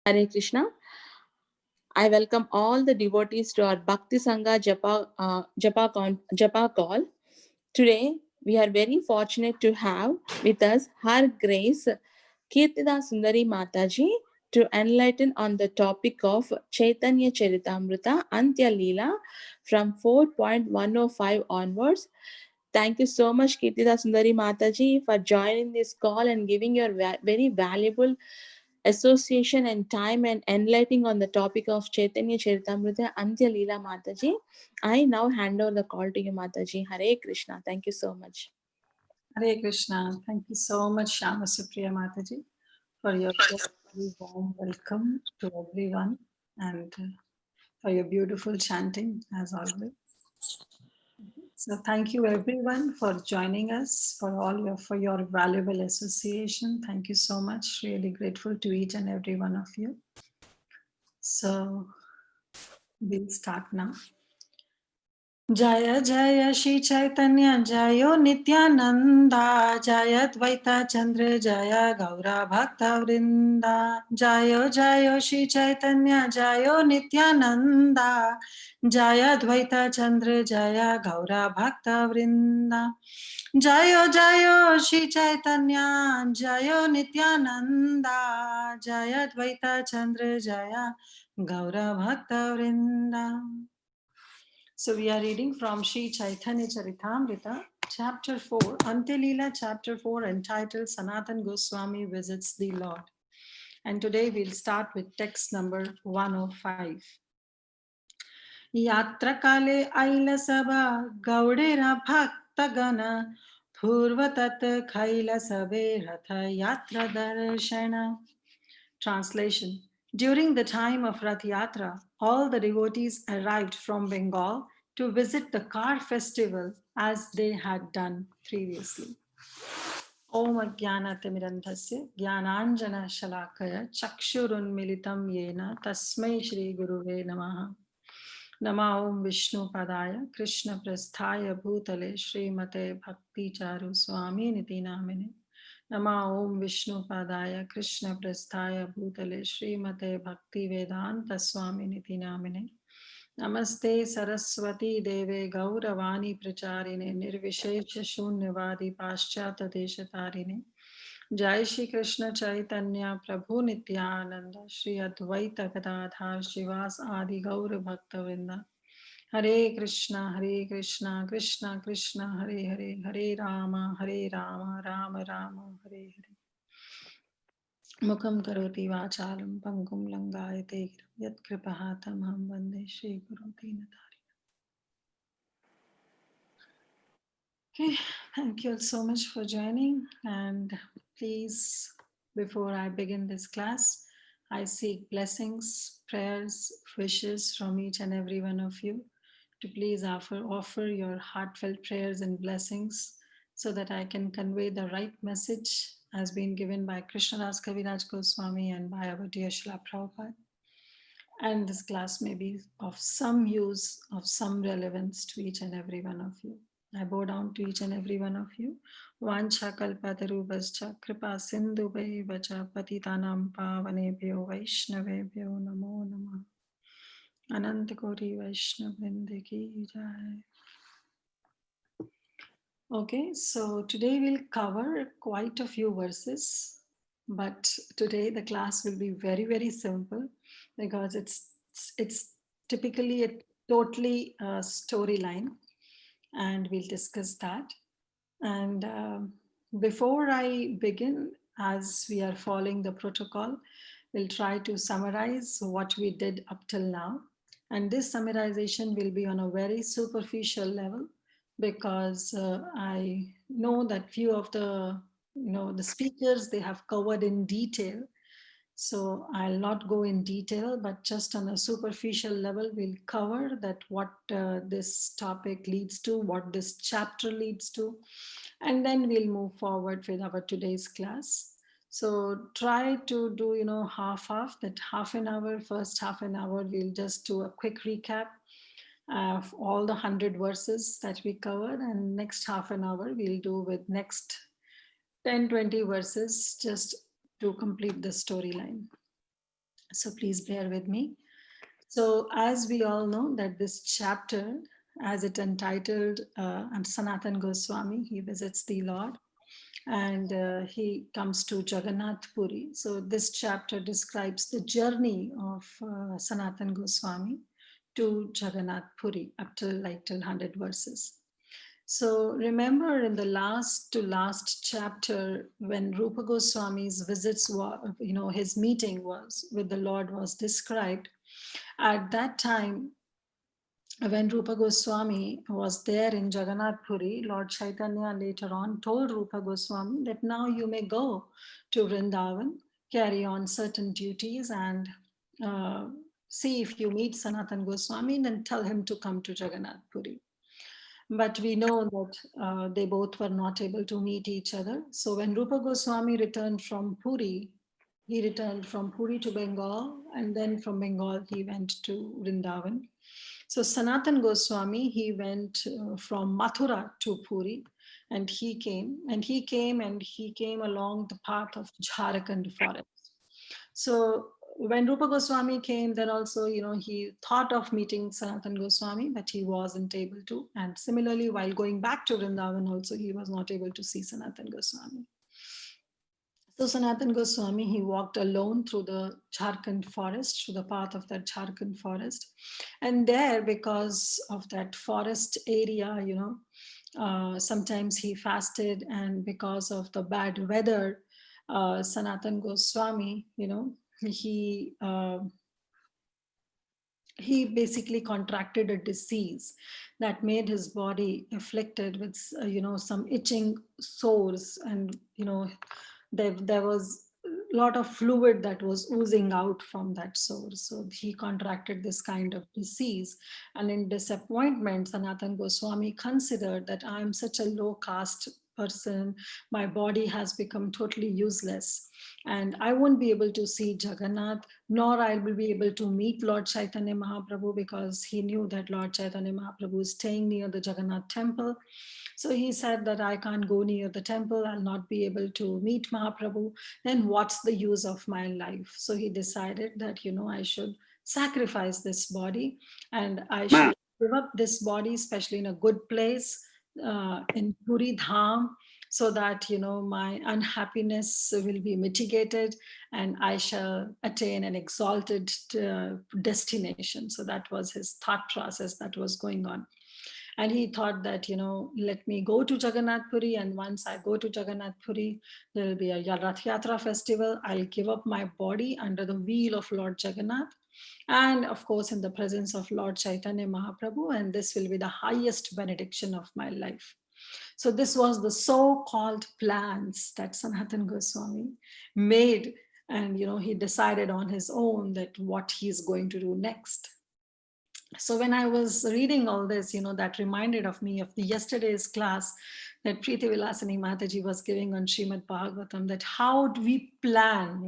Hare Krishna. I welcome all the devotees to our Bhakti Sangha Japa call. Today, we are very fortunate to have with us Her Grace Kirtida Sundari Mataji to enlighten on the topic of Caitanya Caritamrta Antya lila from 4.105 onwards. Thank you so much, Kirtida Sundari Mataji, for joining this call and giving your very valuable association and time and enlightening on the topic of Chaitanya Charitamrita Antya Leela Mataji. I now hand over the call to you, Mataji. Hare Krishna. Thank you so much. Hare Krishna. Thank you so much, Shama Supriya Mataji, for your very warm welcome to everyone and for your beautiful chanting as always. So thank you everyone for joining us, for your valuable association. Thank you so much. Really grateful to each and every one of you. So we'll start now. Jaya Jaya Shri Chaitanya Jayo Nityananda Jaya Dvaita Chandra Jaya Gaura Bhakta Vrinda Jayo Jayo Shri Chaitanya Jayo Nityananda Jaya Dvaita Chandra Jaya Gaura Bhakta Vrinda Jayo Jayo Shri Chaitanya Jayo Nityananda Jaya Dvaita Chandra Jaya Gaura Bhakta Vrinda. So we are reading from Sri Caitanya Caritamrta, chapter 4, Antya Lila, chapter 4, entitled Sanatan Goswami Visits the Lord. And today we'll start with text number 105. Yatra kale aila sabha gaudera bhakta gana purvatat khaila sabe ratha yatra darshana. Translation. During the time of Rath Yatra, all the devotees arrived from Bengal to visit the car festival as they had done previously. Om Ajnanatimirandhasya Jnananjana Shalakaya Chakshurun Militam Yena Tasmai Shri Guruve Namaha. Nama Om Vishnu Padaya Krishna Prasthaya Bhutale Srimate Bhakti Charu Swami Niti Namine. Nama Om Vishnu Padaya Krishna Prasthaya Bhutale Srimate Bhakti Vedanta Swami Niti Namine. Namaste Saraswati Deve Gauravani Pracharine Nirvishesha Shunyavadi Paschata Deshatarine. Jai Shri Krishna Chaitanya Prabhu Nityananda Shri Advaita Gadadhar Shivas Adi Gaura Bhakta Vrinda. Hare Krishna Krishna Krishna Hare Hare Hare Rama Rama Rama Hare Hare. Mukam karoti vachalam pangum langayate yat kripahatam ham vande Shri Guru Dinatari. Okay, thank you all so much for joining, and please, before I begin this class, I seek blessings, prayers, wishes from each and every one of you to please offer your heartfelt prayers and blessings so that I can convey the right message as been given by Krishnadas Kaviraj Goswami and by our dear Srila Prabhupada. And this class may be of some use, of some relevance to each and every one of you. I bow down to each and every one of you. Vancha kalpatarubhascha kripa sindhubhaivacha patitanam pavanebhyo vaishnavebhyo namo namah. Ananta Koti Vaishnav Vrinde ki jai. Okay, so today we'll cover quite a few verses, but today the class will be very, very simple because it's typically a totally storyline, and we'll discuss that. And before I begin, as we are following the protocol, we'll try to summarize what we did up till now. And this summarization will be on a very superficial level because I know that few of the speakers, they have covered in detail. So I'll not go in detail, but just on a superficial level, we'll cover that what this topic leads to, what this chapter leads to, and then we'll move forward with our today's class. So try to do, half, that half an hour, first half an hour, we'll just do a quick recap of all the 100 verses that we covered, and next half an hour, we'll do with next 10, 20 verses just to complete the storyline. So please bear with me. So, as we all know, that this chapter, as it entitled, and Sanatan Goswami, he visits the Lord and he comes to Jagannath Puri. So, this chapter describes the journey of Sanatan Goswami to Jagannath Puri up till like till 100 verses. So remember in the last to last chapter when Rupa Goswami's visits were, his meeting was with the Lord was described. At that time, when Rupa Goswami was there in Jagannath Puri, Lord Chaitanya later on told Rupa Goswami that now you may go to Vrindavan, carry on certain duties, and uh, see if you meet Sanatan Goswami, then tell him to come to Jagannath Puri. But we know that they both were not able to meet each other. So when Rupa Goswami returned from Puri, he returned from Puri to Bengal, and then from Bengal he went to Vrindavan. So Sanatan Goswami, he went from Mathura to Puri, and he came along the path of Jharkhand forest. So when Rupa Goswami came, then also, he thought of meeting Sanatan Goswami, but he wasn't able to. And similarly, while going back to Vrindavan, also, he was not able to see Sanatan Goswami. So Sanatan Goswami, he walked alone through the Jharkhand forest, through the path of that Jharkhand forest. And there, because of that forest area, sometimes he fasted, and because of the bad weather, Sanatan Goswami, he uh, he basically contracted a disease that made his body afflicted with some itching sores, and there was a lot of fluid that was oozing out from that sore. So he contracted this kind of disease, and in disappointment, Sanatan Goswami considered that I am such a low caste person, my body has become totally useless, and I won't be able to see Jagannath, nor I will be able to meet Lord Chaitanya Mahaprabhu, because he knew that Lord Chaitanya Mahaprabhu is staying near the Jagannath temple. So he said that I can't go near the temple, I'll not be able to meet Mahaprabhu. Then what's the use of my life? So he decided that, I should sacrifice this body, and I should give up this body, especially in a good place, in Puri Dham, so that my unhappiness will be mitigated and I shall attain an exalted destination. So that was his thought process that was going on. And he thought that, let me go to Jagannath Puri, and once I go to Jagannath Puri, there will be a Rath Yatra festival. I'll give up my body under the wheel of Lord Jagannath, and of course in the presence of Lord Chaitanya Mahaprabhu, and this will be the highest benediction of my life. So this was the so-called plans that Sanatan Goswami made, and he decided on his own that what he's going to do next. So when I was reading all this, that reminded of me of the yesterday's class that Preeti Vilasani Mataji was giving on Srimad Bhagavatam, that how do we plan,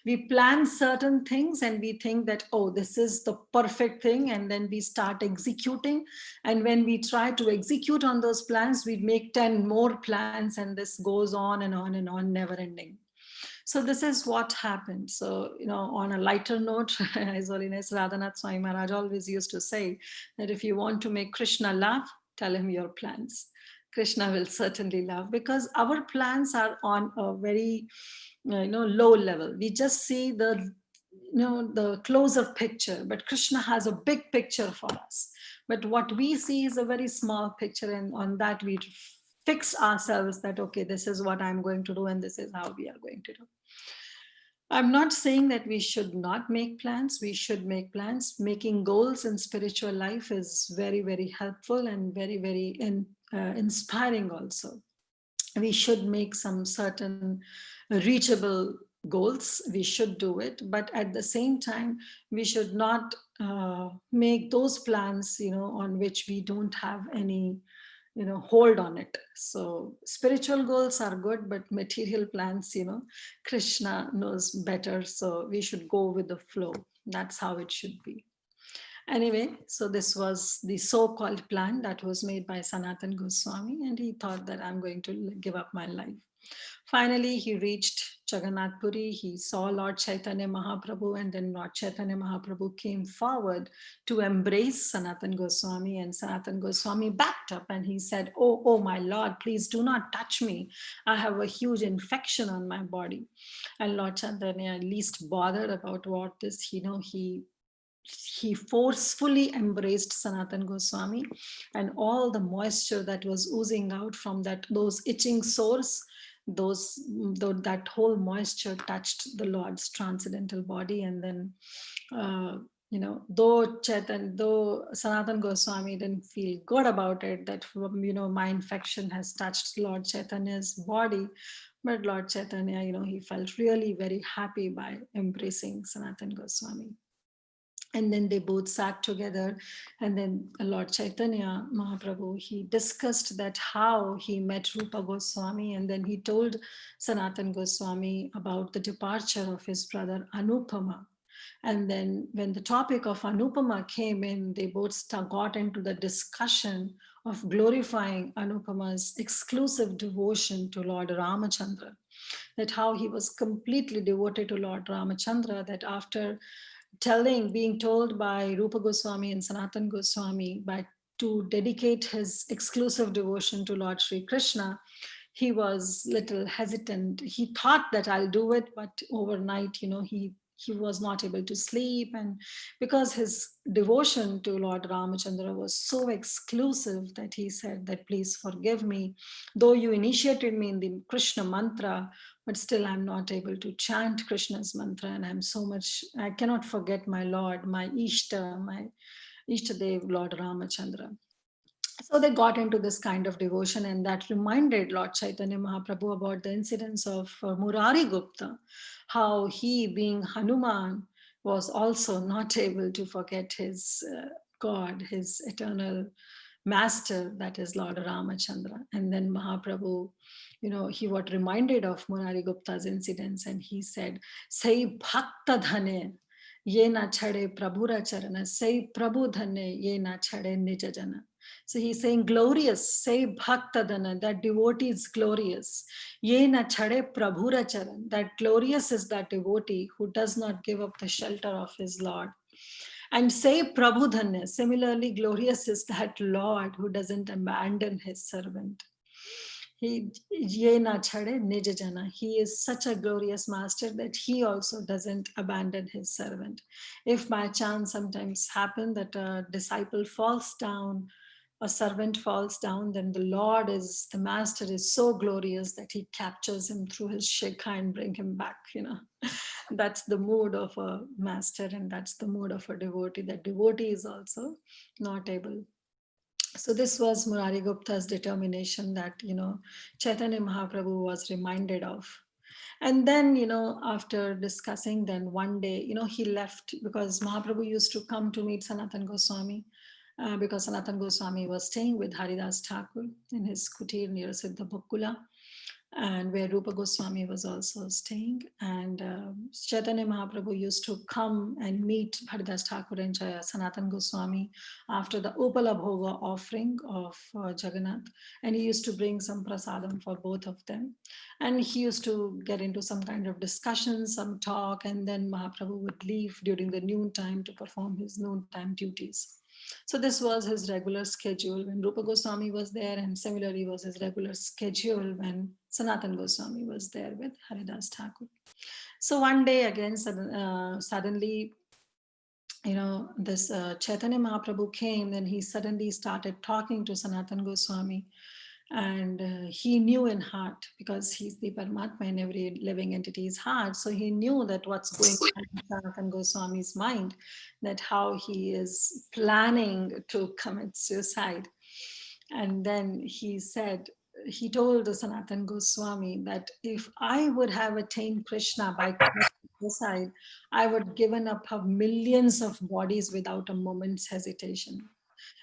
we plan certain things and we think that, oh, this is the perfect thing. And then we start executing. And when we try to execute on those plans, we make 10 more plans, and this goes on and on and on, never ending. So this is what happened. So, on a lighter note, His Holiness Radhanath Swami Maharaj always used to say that if you want to make Krishna laugh, tell him your plans. Krishna will certainly laugh, because our plans are on a very, low level. We just see the closer picture, but Krishna has a big picture for us. But what we see is a very small picture, and on that we fix ourselves that, okay, this is what I'm going to do, and this is how we are going to do. I'm not saying that we should not make plans. We should make plans. Making goals in spiritual life is very, very helpful and very, very inspiring also. We should make some certain reachable goals. We should do it. But at the same time, we should not make those plans, on which we don't have any hold on it. So spiritual goals are good, but material plans, Krishna knows better, so we should go with the flow. That's how it should be. Anyway, so this was the so-called plan that was made by Sanatan Goswami, and he thought that I'm going to give up my life. Finally, he reached Jagannath Puri. He saw Lord Chaitanya Mahaprabhu, and then Lord Chaitanya Mahaprabhu came forward to embrace Sanatan Goswami, and Sanatan Goswami backed up and he said, oh, my Lord, please do not touch me. I have a huge infection on my body. And Lord Chaitanya least bothered about what this, he forcefully embraced Sanatan Goswami, and all the moisture that was oozing out from those itching sores, that whole moisture touched the Lord's transcendental body. And then though Sanatan Goswami didn't feel good about it, that my infection has touched Lord Chaitanya's body, but Lord Chaitanya, he felt really very happy by embracing Sanatan Goswami. And then they both sat together, and then Lord Chaitanya Mahaprabhu, he discussed that how he met Rupa Goswami, and then he told Sanatan Goswami about the departure of his brother Anupama. And then when the topic of Anupama came in, they both got into the discussion of glorifying Anupama's exclusive devotion to Lord Ramachandra, that how he was completely devoted to Lord Ramachandra, that after being told by Rupa Goswami and Sanatan Goswami to dedicate his exclusive devotion to Lord Sri Krishna, he was little hesitant. He thought that I'll do it, but overnight, he was not able to sleep. And because his devotion to Lord Ramachandra was so exclusive, that he said that, please forgive me, though you initiated me in the Krishna mantra, but still I'm not able to chant Krishna's mantra, and I cannot forget my Lord, my Ishtadev, Lord Ramachandra. So they got into this kind of devotion, and that reminded Lord Chaitanya Mahaprabhu about the incidents of Murari Gupta, how he, being Hanuman, was also not able to forget his God, his eternal master, that is Lord Ramachandra. And then Mahaprabhu, he was reminded of Murari Gupta's incidents, and he said, Say Bhakta Dhane, ye na chade Prabhura Charana, say Prabhu Dhane, ye na chade Nijajana. So he's saying, glorious, say Bhaktadana, that devotee is glorious. Ye na chade Prabhura Charan, that glorious is that devotee who does not give up the shelter of his Lord. And say Prabhudhanya, similarly glorious is that Lord who doesn't abandon his servant. He is such a glorious master that he also doesn't abandon his servant. If by chance sometimes happen that a disciple falls down, a servant falls down, then the master is so glorious that he captures him through his shikha and bring him back. That's the mood of a master, and that's the mood of a devotee. That devotee is also not able. So this was Murari Gupta's determination that, Chaitanya Mahaprabhu was reminded of. And then, after discussing, then one day, he left, because Mahaprabhu used to come to meet Sanatan Goswami, because Sanatan Goswami was staying with Haridas Thakur in his kutir near Siddha Bhakula, and where Rupa Goswami was also staying. And Chaitanya Mahaprabhu used to come and meet Haridas Thakur and Sanatan Goswami after the Upala Bhoga offering of Jagannath. And he used to bring some prasadam for both of them. And he used to get into some kind of discussion, some talk, and then Mahaprabhu would leave during the noontime to perform his noontime duties. So this was his regular schedule when Rupa Goswami was there, and similarly was his regular schedule when Sanatan Goswami was there with Haridas Thakur. So one day again, suddenly, this Chaitanya Mahaprabhu came, then he suddenly started talking to Sanatan Goswami. And he knew in heart, because he's the Paramatma in every living entity's heart. So he knew that what's going on in Sanatan Goswami's mind, that how he is planning to commit suicide. And then he told the Sanatan Goswami that if I would have attained Krishna by committing suicide, I would given up millions of bodies without a moment's hesitation.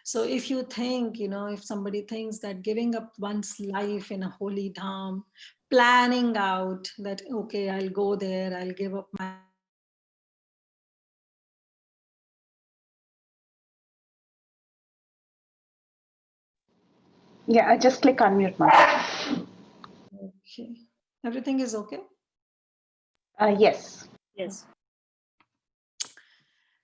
So if you think, if somebody thinks that giving up one's life in a holy dham, planning out that, okay, I'll go there, I'll give up my life, Yeah, I just click unmute, Mata. okay. Everything is okay? Yes. Yes.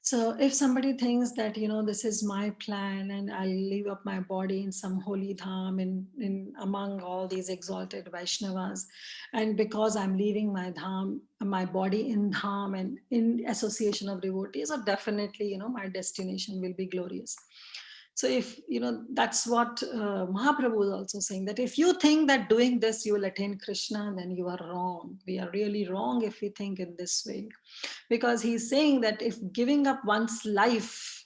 So if somebody thinks that, this is my plan and I'll leave up my body in some holy dham in among all these exalted Vaishnavas, and because I'm leaving my dham, my body in dham and in association of devotees, so definitely, my destination will be glorious. So if, that's what Mahaprabhu is also saying, that if you think that doing this you will attain Krishna, then you are wrong. We are really wrong if we think in this way, because he's saying that if giving up one's life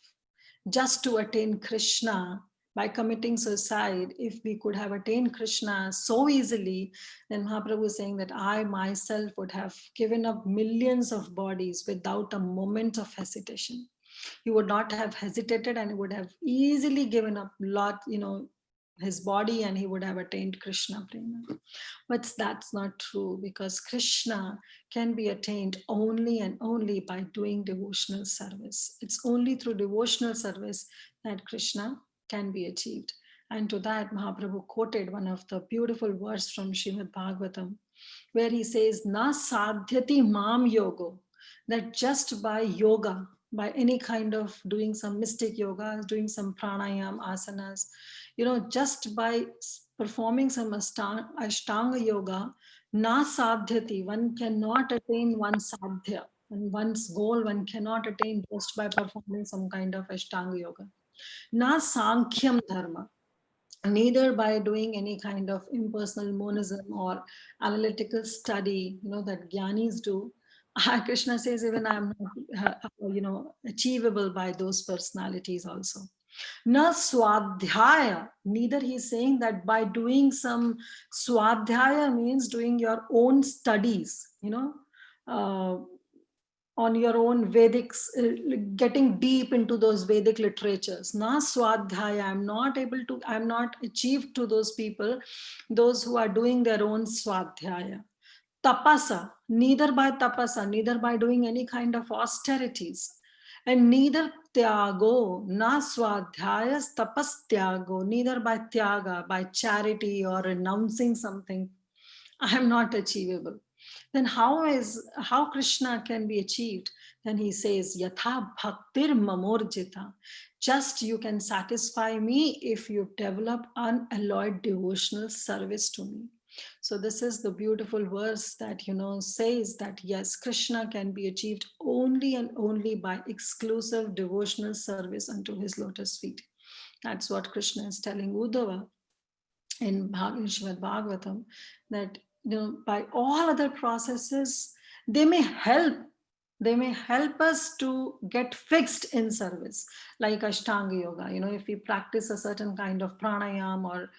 just to attain Krishna by committing suicide, if we could have attained Krishna so easily, then Mahaprabhu is saying that I myself would have given up millions of bodies without a moment of hesitation. He would not have hesitated and would have easily given up lot, his body, and he would have attained Krishna prema. But that's not true, because Krishna can be attained only and only by doing devotional service. It's only through devotional service that Krishna can be achieved. And to that, Mahaprabhu quoted one of the beautiful verse from Srimad Bhagavatam, where he says, Na sadhyati mam yogo, that just by yoga, by any kind of doing some mystic yoga, doing some pranayam, asanas, just by performing some ashtanga yoga, na sadhyati, one cannot attain one's sadhya, and one's goal one cannot attain just by performing some kind of ashtanga yoga. Na sankhyam dharma, neither by doing any kind of impersonal monism or analytical study, that gyanis do. Krishna says even I'm not, achievable by those personalities also. Na swadhyaya, neither he's saying that by doing some swadhyaya means doing your own studies, uh, on your own Vedic, getting deep into those Vedic literatures. Na swadhyaya, I'm not achieved to those people, those who are doing their own swadhyaya. Tapasa, neither by tapasa, neither by doing any kind of austerities. And neither tyago, na swadhyayas tapas tyago, neither by tyaga, by charity or renouncing something, I am not achievable. Then how Krishna can be achieved? Then he says, Yatha bhaktir mamorjita. Just you can satisfy me if you develop unalloyed devotional service to me. So this is the beautiful verse that says that yes, Krishna can be achieved only and only by exclusive devotional service unto his lotus feet. That's what Krishna is telling Uddhava in Srimad Bhagavatam, that by all other processes, they may help. They may help us to get fixed in service, like Ashtanga Yoga. If we practice a certain kind of pranayam or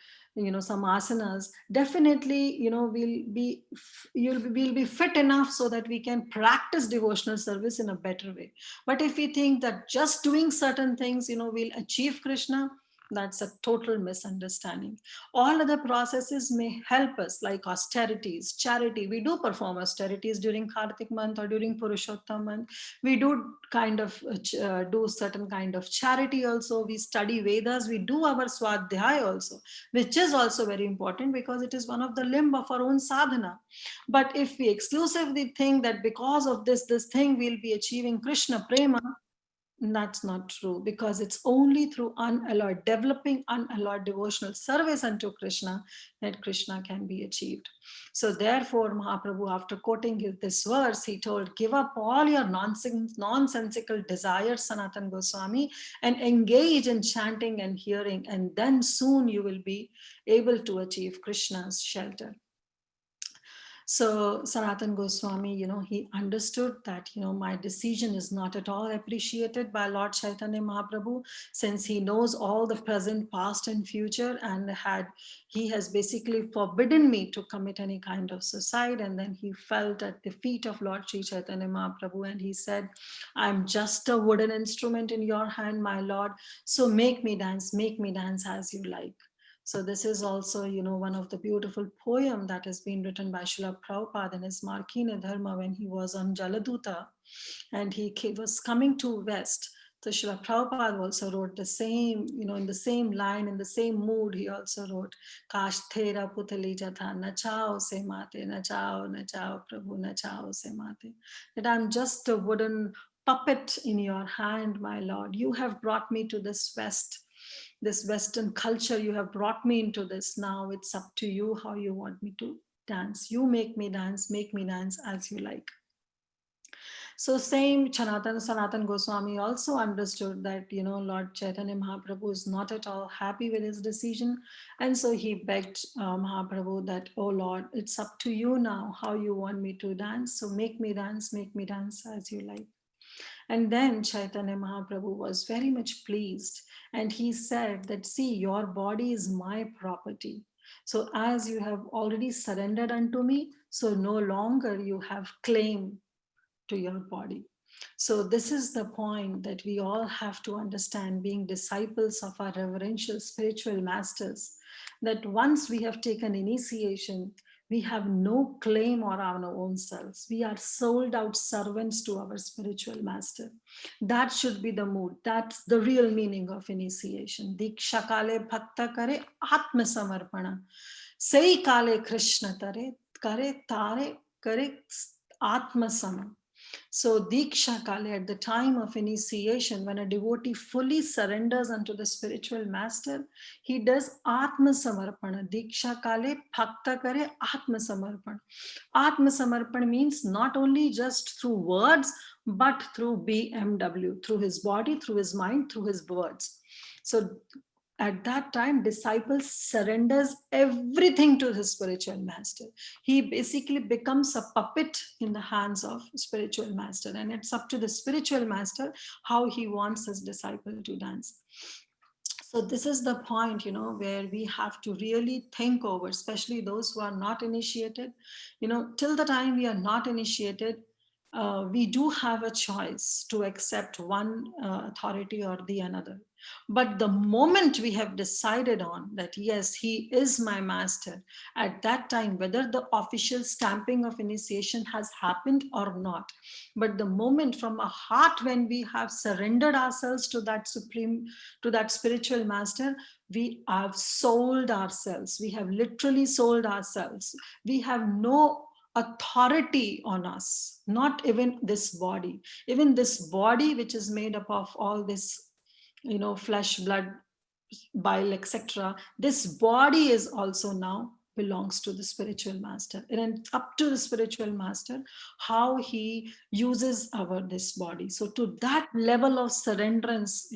some asanas, definitely we'll be fit enough so that we can practice devotional service in a better way. But if we think that just doing certain things we'll achieve Krishna, that's a total misunderstanding. All other processes may help us, like austerities, charity. We do perform austerities during Kartik month or during Purushottam month. We do kind of do certain kind of charity also. We study Vedas. We do our Swadhyaya also, which is also very important because it is one of the limb of our own sadhana. But if we exclusively think that because of this thing we'll be achieving Krishna prema, that's not true, because it's only through unalloyed, developing unalloyed devotional service unto Krishna, that Krishna can be achieved. So therefore, Mahaprabhu, after quoting this verse, he told, give up all your nonsensical desires, Sanatan Goswami, and engage in chanting and hearing, and then soon you will be able to achieve Krishna's shelter. So Sanatan Goswami, he understood that, my decision is not at all appreciated by Lord Chaitanya Mahaprabhu, since he knows all the present, past, and future, and he has basically forbidden me to commit any kind of suicide. And then he felt at the feet of Lord Sri Chaitanya Mahaprabhu, and he said, I'm just a wooden instrument in your hand, my Lord. So make me dance as you like. So this is also, one of the beautiful poem that has been written by Srila Prabhupada in his Markina Dharma when he was on Jaladuta, and he was coming to West So Srila Prabhupada also wrote the same, in the same line, in the same mood, he also wrote, Kash thera putali jatha, nachao se mate, nachao, nachao, Prabhu, nachao se mate. That I'm just a wooden puppet in your hand, my Lord. You have brought me to this Western culture. You have brought me into this. Now it's up to you how you want me to dance. You make me dance as you like. So same Sanatan Goswami also understood that, Lord Chaitanya Mahaprabhu is not at all happy with his decision. And so he begged Mahaprabhu that, oh Lord, it's up to you now how you want me to dance. So make me dance as you like. And then Chaitanya Mahaprabhu was very much pleased. And he said that, see, your body is my property. So as you have already surrendered unto me, so no longer you have claim to your body. So, this is the point that we all have to understand, being disciples of our reverential spiritual masters, that once we have taken initiation, we have no claim on our own selves. We are sold out servants to our spiritual master. That should be the mood. That's the real meaning of initiation. Diksha kale bhakta kare atma samarpana. Sai kale Krishna kare tare kare atma sama. So, Diksha Kale, at the time of initiation, when a devotee fully surrenders unto the spiritual master, he does Atma Samarpana. Diksha Kale, Bhakta Kare, Atma Samarpana. Atma Samarpana means not only just through words, but through BMW, through his body, through his mind, through his words. So, at that time, disciple surrenders everything to his spiritual master. He basically becomes a puppet in the hands of spiritual master, and it's up to the spiritual master how he wants his disciple to dance. So this is the point, where we have to really think over, especially those who are not initiated. Till the time we are not initiated, we do have a choice to accept one authority or the another. But the moment we have decided on that, yes, he is my master, at that time, whether the official stamping of initiation has happened or not, but the moment from a heart when we have surrendered ourselves to that supreme, to that spiritual master, we have sold ourselves. We have literally sold ourselves. We have no authority on us, not even this body. Even this body, which is made up of all this, flesh, blood, bile, etc. This body is also now belongs to the spiritual master, and it's up to the spiritual master how he uses our this body. So to that level of surrenderance,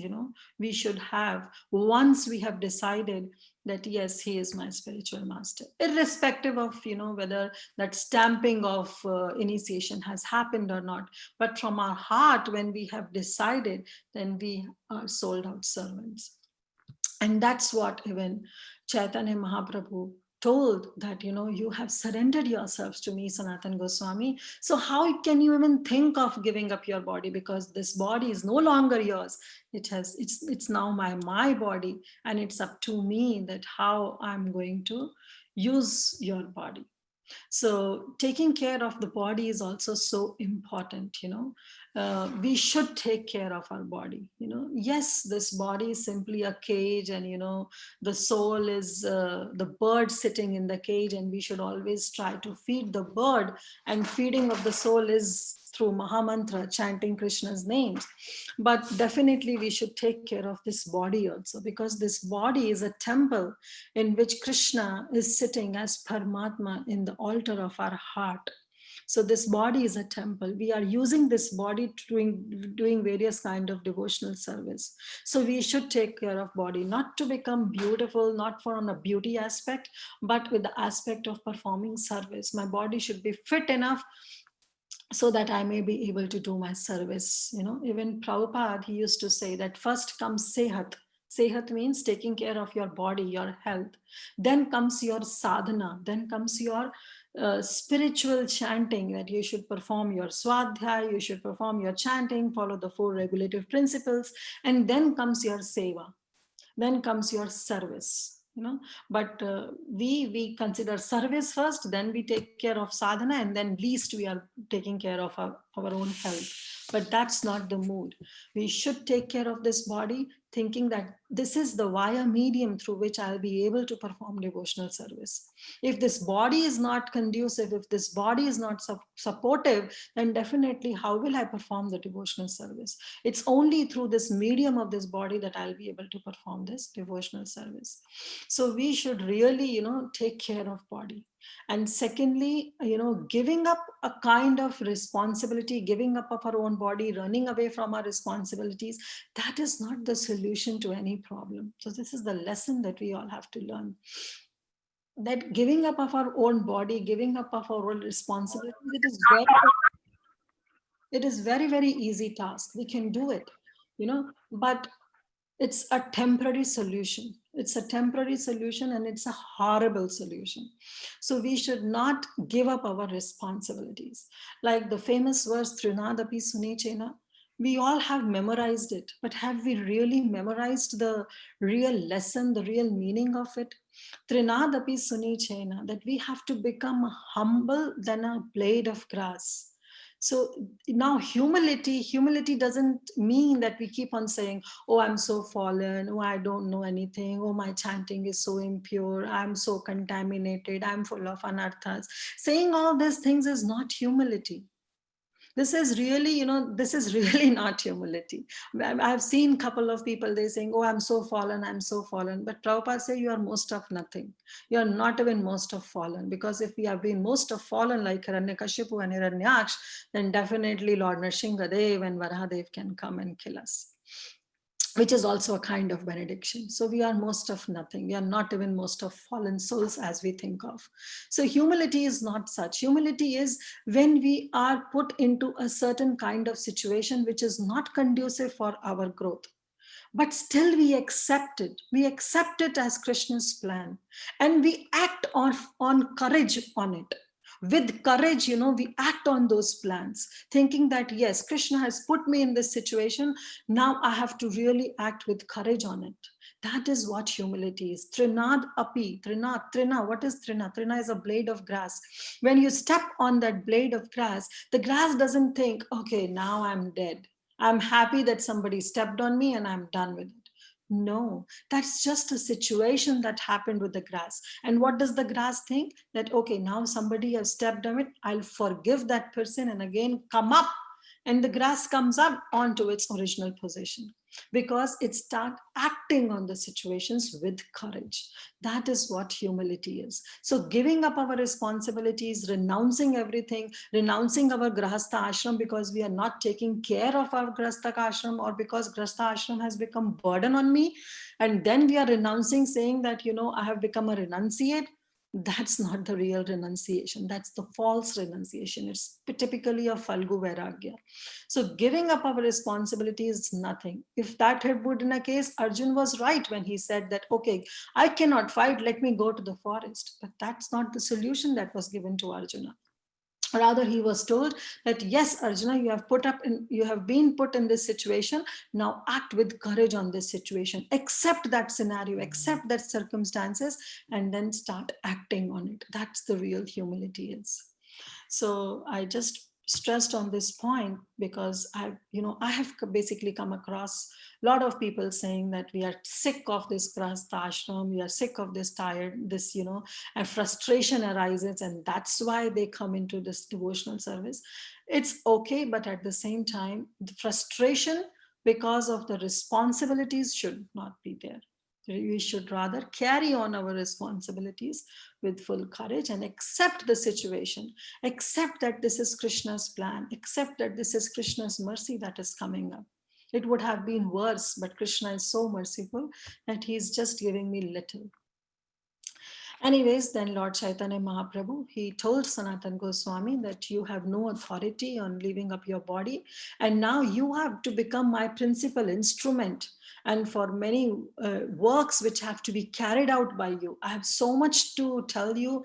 we should have once we have decided that yes, he is my spiritual master, irrespective of whether that stamping of initiation has happened or not. But from our heart, when we have decided, then we are sold out servants. And that's what even Chaitanya Mahaprabhu told, that you have surrendered yourselves to me, Sanatan Goswami. So how can you even think of giving up your body, because this body is no longer yours. It's now my body, and it's up to me that how I'm going to use your body. So taking care of the body is also so important. We should take care of our body. Yes, this body is simply a cage, and the soul is the bird sitting in the cage, and we should always try to feed the bird, and feeding of the soul is through Mahamantra, chanting Krishna's names. But definitely we should take care of this body also, because this body is a temple in which Krishna is sitting as Paramatma in the altar of our heart. So this body is a temple. We are using this body to doing various kind of devotional service. So we should take care of body, not to become beautiful, not for on a beauty aspect, but with the aspect of performing service. My body should be fit enough so that I may be able to do my service. Even Prabhupada, he used to say that first comes sehat. Sehat means taking care of your body, your health. Then comes your sadhana. Then comes your spiritual chanting, that you should perform your swadhyay, you should perform your chanting, follow the 4 regulative principles. And then comes your seva. Then comes your service. But we consider service first, then we take care of sadhana, and then least we are taking care of our own health. But that's not the mood. We should take care of this body, thinking that this is the via medium through which I'll be able to perform devotional service. If this body is not conducive, if this body is not supportive, then definitely how will I perform the devotional service? It's only through this medium of this body that I'll be able to perform this devotional service. So we should really, take care of body. And secondly, giving up a kind of responsibility, giving up of our own body, running away from our responsibilities, that is not the solution to any problem. So this is the lesson that we all have to learn, that giving up of our own body, giving up of our own responsibilities, it is very easy task. We can do it, but it's a temporary solution. It's a temporary solution, and it's a horrible solution. So we should not give up our responsibilities. Like the famous verse, Trinadapi Sunichena, we all have memorized it, but have we really memorized the real lesson, the real meaning of it? Trinadapi Sunichena, that we have to become humble than a blade of grass. So now humility doesn't mean that we keep on saying, oh, I'm so fallen, oh, I don't know anything, oh, my chanting is so impure, I'm so contaminated, I'm full of anarthas. Saying all these things is not humility. This is really, this is really not humility. I've seen a couple of people, they saying, oh, I'm so fallen, I'm so fallen. But Prabhupada say you are most of nothing. You are not even most of fallen. Because if we have been most of fallen like Hiranyakashipu and Hiranyaksh, then definitely Lord Nrsingadev and Varahadev can come and kill us, which is also a kind of benediction. So we are most of nothing. We are not even most of fallen souls as we think of. So humility is not such. Humility is when we are put into a certain kind of situation which is not conducive for our growth, but still we accept it. We accept it as Krishna's plan, and we act on courage on it. With courage, we act on those plans, thinking that yes, Krishna has put me in this situation. Now I have to really act with courage on it. That is what humility is. Trinad api, trina. What is trina? Trina is a blade of grass. When you step on that blade of grass, the grass doesn't think, okay, now I'm dead. I'm happy that somebody stepped on me and I'm done with it. No, that's just a situation that happened with the grass. And what does the grass think? That, okay, now somebody has stepped on it, I'll forgive that person and again come up. And the grass comes up onto its original position because it starts acting on the situations with courage. That is what humility is. So giving up our responsibilities, renouncing everything, renouncing our grahastha ashram because we are not taking care of our grahastha ashram, or because grahastha ashram has become burden on me, and then we are renouncing, saying that I have become a renunciate. That's not the real renunciation. That's the false renunciation. It's typically a falgu vairagya. So giving up our responsibility is nothing. If that had been a case, Arjun was right when he said that, okay, I cannot fight, let me go to the forest. But that's not the solution that was given to Arjuna. Rather, he was told that yes, Arjuna, you have been put in this situation. Now act with courage on this situation. Accept that scenario, accept that circumstances, and then start acting on it. That's the real humility is. So I just stressed on this point because I have basically come across a lot of people saying that we are sick of this grahastha ashram, we are sick of this tired, and frustration arises, and that's why they come into this devotional service. It's okay, but at the same time, the frustration because of the responsibilities should not be there. We should rather carry on our responsibilities with full courage and accept the situation, accept that this is Krishna's plan, accept that this is Krishna's mercy that is coming up. It would have been worse, but Krishna is so merciful that he's just giving me little. Anyways, then Lord Chaitanya Mahaprabhu, he told Sanatan Goswami that you have no authority on leaving up your body, and now you have to become my principal instrument. And for many works which have to be carried out by you, I have so much to tell you,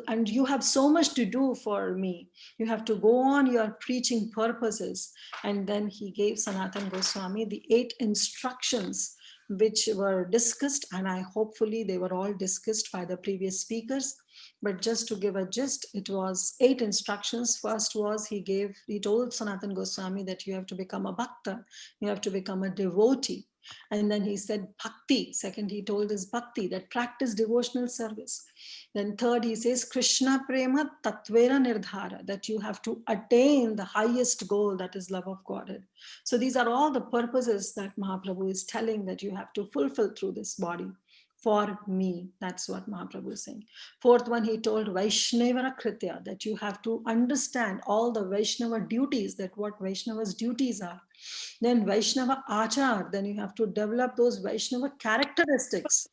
and you have so much to do for me. You have to go on your preaching purposes. And then he gave Sanatan Goswami the 8 instructions which were discussed, and I hopefully they were all discussed by the previous speakers. But just to give a gist, it was 8 instructions. First was he told Sanatan Goswami that you have to become a bhakta, you have to become a devotee. And then he said bhakti. Second, he told us bhakti, that practice devotional service. Then third, he says Krishna prema tatvera nirdhara, that you have to attain the highest goal, that is love of Godhead. So these are all the purposes that Mahaprabhu is telling that you have to fulfill through this body. For me, that's what Mahaprabhu is saying. Fourth one, he told Vaishnavara Kritya, that you have to understand all the Vaishnava duties, that what Vaishnava's duties are. Then Vaishnava Achar, then you have to develop those Vaishnava characteristics.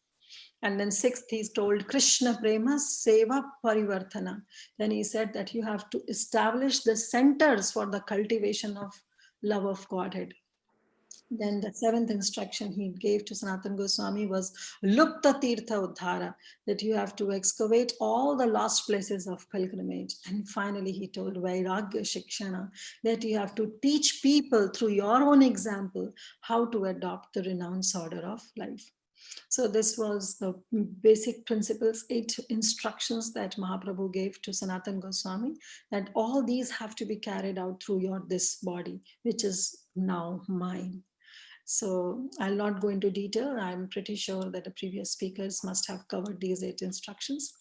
And then sixth, he's told Krishna Prema Seva Parivartana. Then he said that you have to establish the centers for the cultivation of love of Godhead. Then the seventh instruction he gave to Sanatan Goswami was Lupta Tirtha Uddhara, that you have to excavate all the lost places of pilgrimage. And finally, he told Vairagya Shikshana, that you have to teach people through your own example how to adopt the renounced order of life. So this was the basic principles, 8 instructions that Mahaprabhu gave to Sanatan Goswami, that all these have to be carried out through this body, which is now mine. So I'll not go into detail. I'm pretty sure that the previous speakers must have covered these 8 instructions.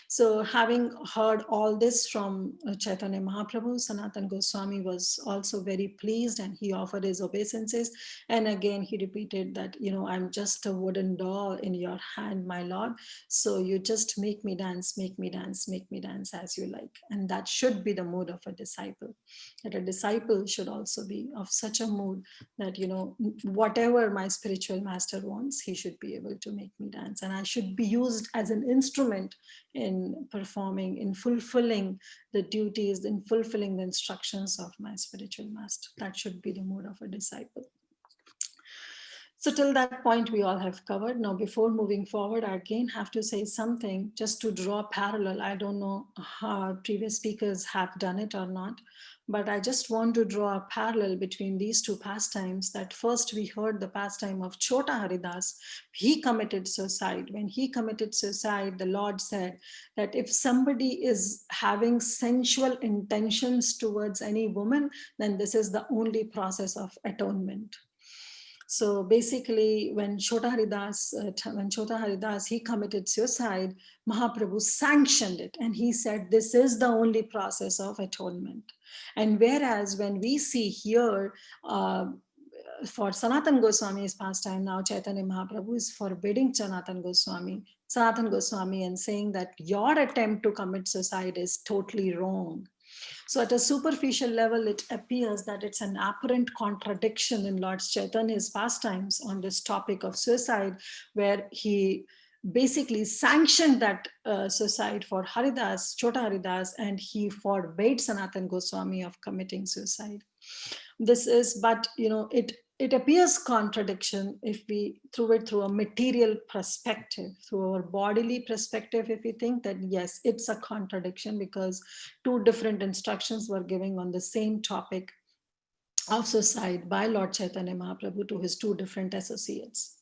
So having heard all this from Chaitanya Mahaprabhu, Sanatan Goswami was also very pleased, and he offered his obeisances. And again, he repeated that, I'm just a wooden doll in your hand, my Lord. So you just make me dance, make me dance, make me dance as you like. And that should be the mood of a disciple. That a disciple should also be of such a mood that, whatever my spiritual master wants, he should be able to make me dance. And I should be used as an instrument in performing, in fulfilling the duties, in fulfilling the instructions of my spiritual master. That should be the mood of a disciple. So till that point, we all have covered. Now, before moving forward, I again have to say something just to draw a parallel. I don't know how previous speakers have done it or not, but I just want to draw a parallel between these two pastimes. That first we heard the pastime of Chota Haridas. He committed suicide. When he committed suicide, the Lord said that if somebody is having sensual intentions towards any woman, then this is the only process of atonement. So basically, when Chota Haridas, he committed suicide, Mahaprabhu sanctioned it, and he said, this is the only process of atonement. And whereas when we see here, for Sanatan Goswami's pastime, now Chaitanya Mahaprabhu is forbidding Sanatan Goswami and saying that your attempt to commit suicide is totally wrong. So at a superficial level, it appears that it's an apparent contradiction in Lord Chaitanya's pastimes on this topic of suicide, where he basically sanctioned that suicide for Haridas, Chota Haridas, and he forbade Sanatan Goswami of committing suicide. This is, but it appears contradiction if we through it through a material perspective, through our bodily perspective. If we think that yes, it's a contradiction because two different instructions were given on the same topic of suicide by Lord Chaitanya Mahaprabhu to his two different associates.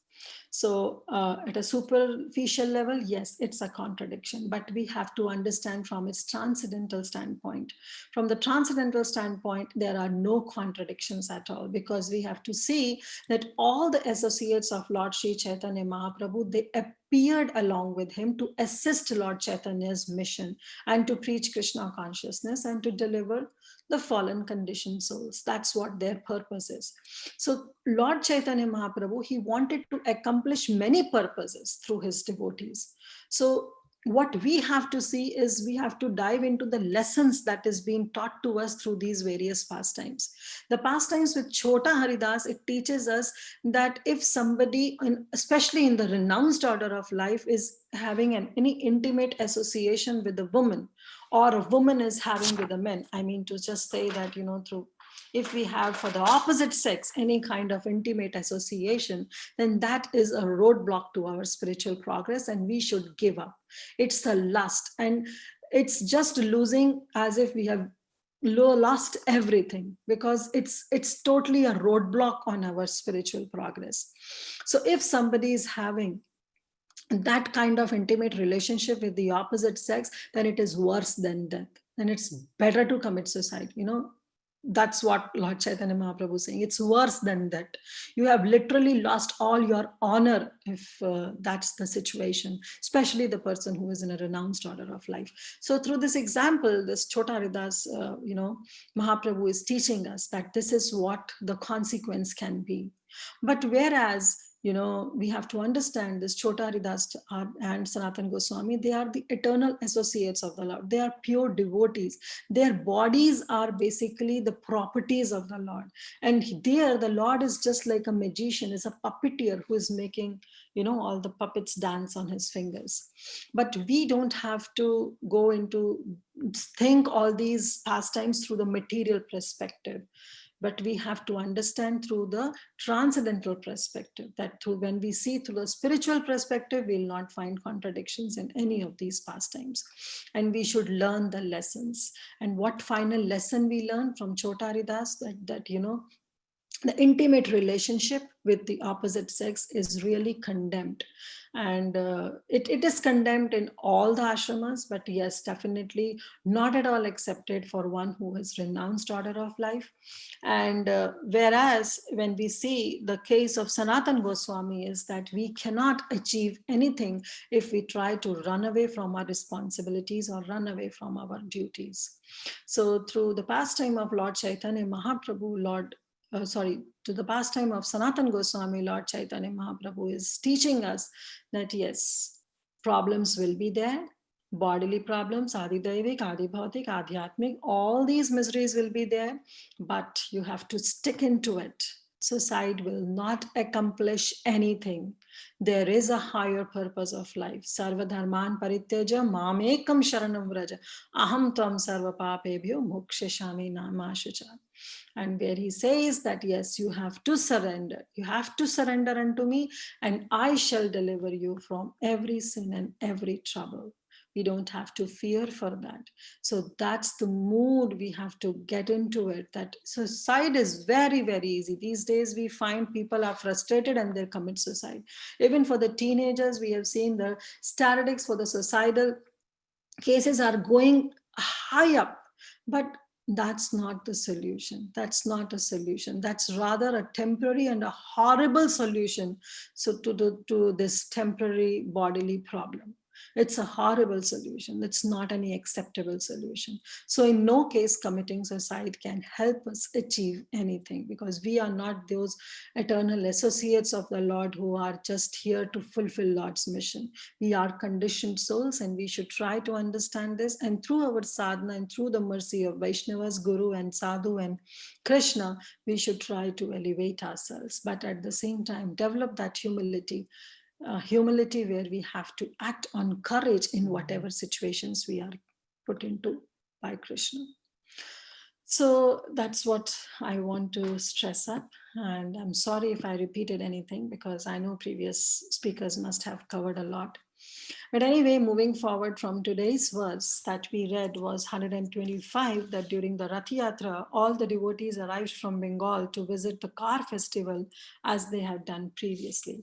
So at a superficial level, yes, it's a contradiction, but we have to understand from its transcendental standpoint. From the transcendental standpoint, there are no contradictions at all, because we have to see that all the associates of Lord Sri Chaitanya Mahaprabhu, they appeared along with him to assist Lord Chaitanya's mission and to preach Krishna consciousness and to deliver the fallen conditioned souls. That's what their purpose is. So Lord Chaitanya Mahaprabhu, he wanted to accomplish many purposes through his devotees. So what we have to see is we have to dive into the lessons that is being taught to us through these various pastimes. The pastimes with Chota Haridas, it teaches us that if somebody, especially in the renounced order of life, is having any intimate association with a woman, or a woman is having with a man, I mean to just say that, through, if we have for the opposite sex any kind of intimate association, then that is a roadblock to our spiritual progress, and we should give up. It's a lust, and it's just losing, as if we have lost everything, because it's totally a roadblock on our spiritual progress. So if somebody is having that kind of intimate relationship with the opposite sex, then it is worse than death. Then it's better to commit suicide. That's what Lord Chaitanya Mahaprabhu is saying. It's worse than that. You have literally lost all your honor if that's the situation, especially the person who is in a renounced order of life. So through this example, this Chota Ridas, Mahaprabhu is teaching us that this is what the consequence can be. But whereas, we have to understand this Chota Ridas and Sanatan Goswami, they are the eternal associates of the Lord. They are pure devotees. Their bodies are basically the properties of the Lord. And there, the Lord is just like a magician, is a puppeteer who is making, all the puppets dance on his fingers. But we don't have to go into think all these pastimes through the material perspective, but we have to understand through the transcendental perspective, that through when we see through the spiritual perspective, we'll not find contradictions in any of these pastimes. And we should learn the lessons. And what final lesson we learn from Chotaridas, that the intimate relationship with the opposite sex is really condemned. And it is condemned in all the ashramas, but yes, definitely not at all accepted for one who has renounced order of life. And whereas when we see the case of Sanatan Goswami is that we cannot achieve anything if we try to run away from our responsibilities or run away from our duties. So through the pastime of Lord Chaitanya Mahaprabhu, to the pastime of Sanatan Goswami, Lord Chaitanya Mahaprabhu is teaching us that yes, problems will be there, bodily problems, adi daivik, adi bhautik, adhyatmik, all these miseries will be there, but you have to stick into it. Suicide will not accomplish anything. There is a higher purpose of life. Sarva dharman parityaja mamekam sharanam vraja aham tvam sarva papebhyo mokshashami namashucha. And where he says that yes, you have to surrender unto me, and I shall deliver you from every sin and every trouble. We don't have to fear for that. So that's the mood we have to get into it. That suicide is very, very easy. These days we find people are frustrated and they commit suicide. Even for the teenagers, we have seen the statistics for the suicidal cases are going high up. But that's not the solution. That's not a solution. That's rather a temporary and a horrible solution, so to this temporary bodily problem. It's a horrible solution. It's not any acceptable solution. So in no case committing suicide can help us achieve anything, because we are not those eternal associates of the Lord who are just here to fulfill Lord's mission. We are conditioned souls, and we should try to understand this. And through our sadhana and through the mercy of Vaishnavas, Guru and Sadhu and Krishna, we should try to elevate ourselves. But at the same time, develop that humility where we have to act on courage in whatever situations we are put into by Krishna. So that's what I want to stress up. And I'm sorry if I repeated anything, because I know previous speakers must have covered a lot. But anyway, moving forward from today's verse that we read was 125, that during the Rath Yatra, all the devotees arrived from Bengal to visit the car festival as they had done previously.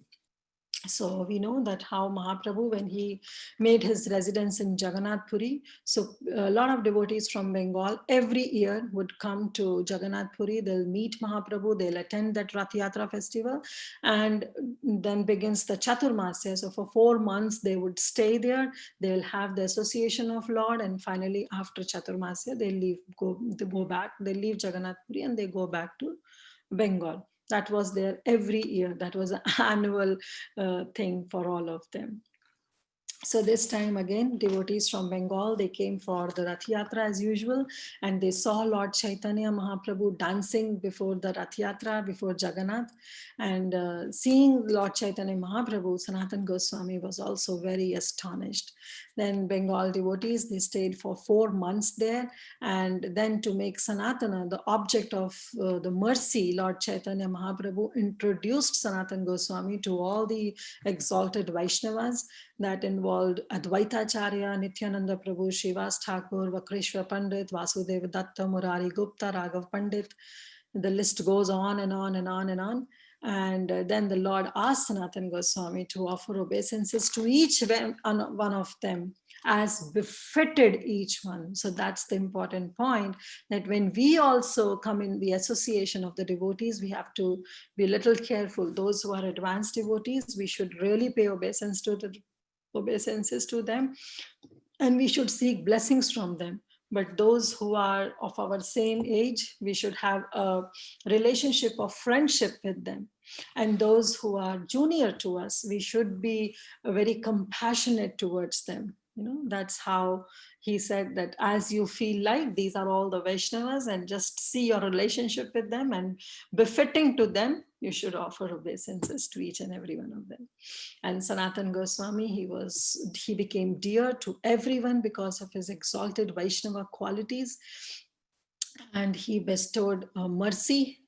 So we know that how Mahaprabhu, when he made his residence in Jagannath Puri, so a lot of devotees from Bengal every year would come to Jagannath Puri. They'll meet Mahaprabhu, they'll attend that Rath Yatra festival, and then begins the Chaturmasya. So for 4 months they would stay there. They'll have the association of Lord, and finally after Chaturmasya they go back. They leave Jagannath Puri and they go back to Bengal. That was there every year. That was an annual thing for all of them. So this time again, devotees from Bengal, they came for the Rath Yatra as usual, and they saw Lord Chaitanya Mahaprabhu dancing before the Rath Yatra, before Jagannath. And seeing Lord Chaitanya Mahaprabhu, Sanatan Goswami was also very astonished. Then Bengal devotees, they stayed for 4 months there. And then to make Sanatana the object of the mercy, Lord Chaitanya Mahaprabhu introduced Sanatan Goswami to all the exalted Vaishnavas. That involved Advaitacharya, Nityananda Prabhu, Srivas Thakur, Vakreshwar Pandit, Vasudeva Datta, Murari Gupta, Raghav Pandit, The list goes on and on and on and on. And then the Lord asked Sanatana Goswami to offer obeisances to each one of them as befitted each one. So that's the important point, that when we also come in the association of the devotees, we have to be a little careful. Those who are advanced devotees, we should really pay obeisances to them, and we should seek blessings from them. But those who are of our same age, we should have a relationship of friendship with them. And those who are junior to us, we should be very compassionate towards them. That's how he said that as you feel like, these are all the Vaishnavas, and just see your relationship with them, and befitting to them, you should offer obeisances to each and every one of them. And Sanatan Goswami, he became dear to everyone because of his exalted Vaishnava qualities, and he bestowed mercy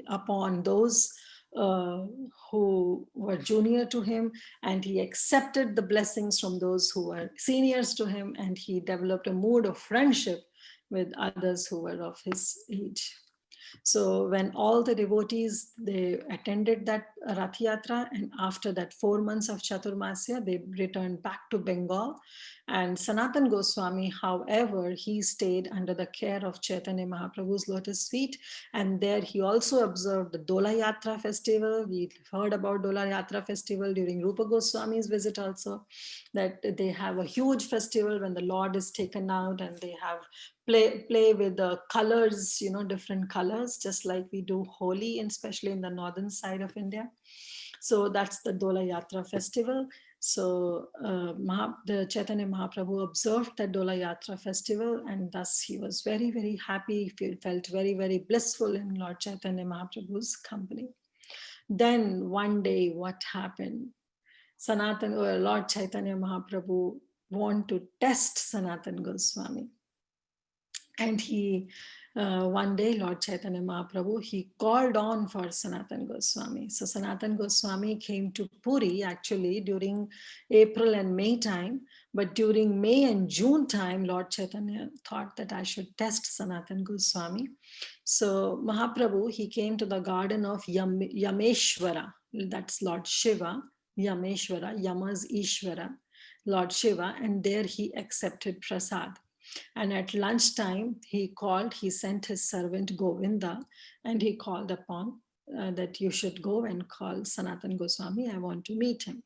upon those uh, who were junior to him, and he accepted the blessings from those who were seniors to him, and he developed a mood of friendship with others who were of his age. So when all the devotees, they attended that Rath Yatra, and after that 4 months of Chaturmasya, they returned back to Bengal. And Sanatan Goswami, however, he stayed under the care of Chaitanya Mahaprabhu's lotus feet. And there he also observed the Dola Yatra festival. We heard about Dola Yatra festival during Rupa Goswami's visit also, that they have a huge festival when the Lord is taken out, and they have play with the colors, different colors, just like we do Holi, and especially in the northern side of India. So that's the Dola Yatra festival. So the Chaitanya Mahaprabhu observed that Dola Yatra festival, and thus he was very, very happy. He felt very, very blissful in Lord Chaitanya Mahaprabhu's company. Then one day, what happened? Lord Chaitanya Mahaprabhu want to test Sanatan Goswami. And one day, Lord Chaitanya Mahaprabhu, he called on for Sanatan Goswami. So Sanatan Goswami came to Puri actually during April and May time. But during May and June time, Lord Chaitanya thought that I should test Sanatan Goswami. So Mahaprabhu, he came to the garden of Yameshwara. That's Lord Shiva. Yameshwara, Yama's Ishvara, Lord Shiva. And there he accepted prasad. And at lunchtime, he sent his servant Govinda, and he called upon that you should go and call Sanatan Goswami. I want to meet him.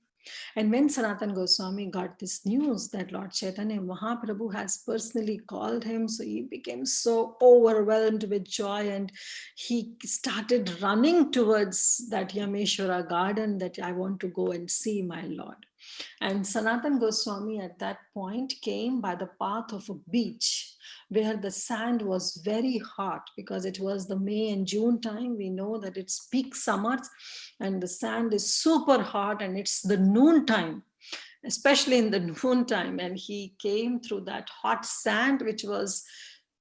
And when Sanatan Goswami got this news that Lord Chaitanya Mahaprabhu has personally called him, so he became so overwhelmed with joy, and he started running towards that Yameshwara garden, that I want to go and see my Lord. And Sanatan Goswami at that point came by the path of a beach where the sand was very hot, because it was the May and June time. We know that it's peak summers and the sand is super hot, and it's the noon time, especially in the noon time. And he came through that hot sand, which was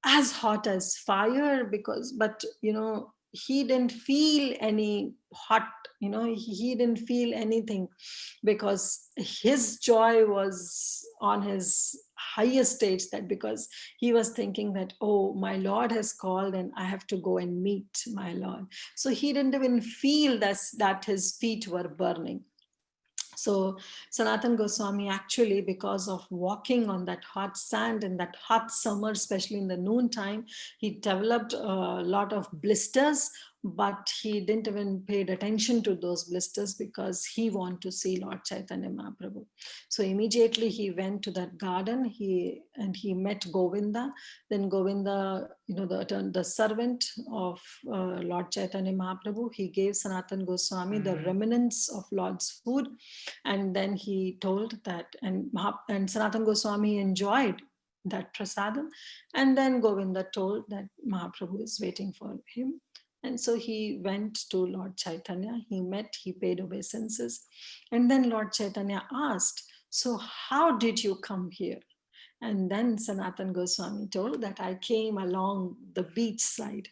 as hot as fire, but he didn't feel any hot, he didn't feel anything, because his joy was on his highest stage, that because he was thinking that, oh, my Lord has called and I have to go and meet my Lord. So he didn't even feel that his feet were burning. So Sanatan Goswami actually, because of walking on that hot sand in that hot summer, especially in the noon time, he developed a lot of blisters, but he didn't even paid attention to those blisters because he wanted to see Lord Chaitanya Mahaprabhu. So immediately he went to that garden, he met Govinda. Then Govinda, the servant of Lord Chaitanya Mahaprabhu, he gave Sanatan Goswami the remnants of Lord's food. And then he told that, and Sanatan Goswami enjoyed that prasadam. And then Govinda told that Mahaprabhu is waiting for him. And so he went to Lord Chaitanya, he paid obeisances. And then Lord Chaitanya asked, so how did you come here? And then Sanatan Goswami told that I came along the beach side.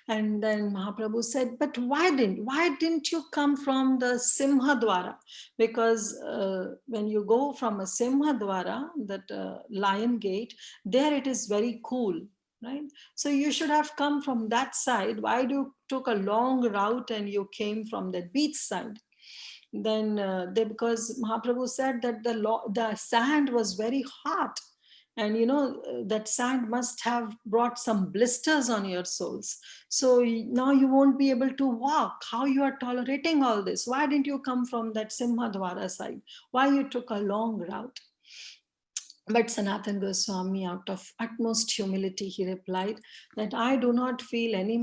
And then Mahaprabhu said, but why didn't you come from the Simhadwara? Because when you go from a Simhadwara, that lion gate, there it is very cool, right? So you should have come from that side. Why do you took a long route and you came from the beach side? Then because Mahaprabhu said that the sand was very hot, and that sand must have brought some blisters on your souls. So now you won't be able to walk. How you are tolerating all this? Why didn't you come from that Simhadwara side? Why you took a long route? But Sanatan Goswami, out of utmost humility, he replied that I do not feel any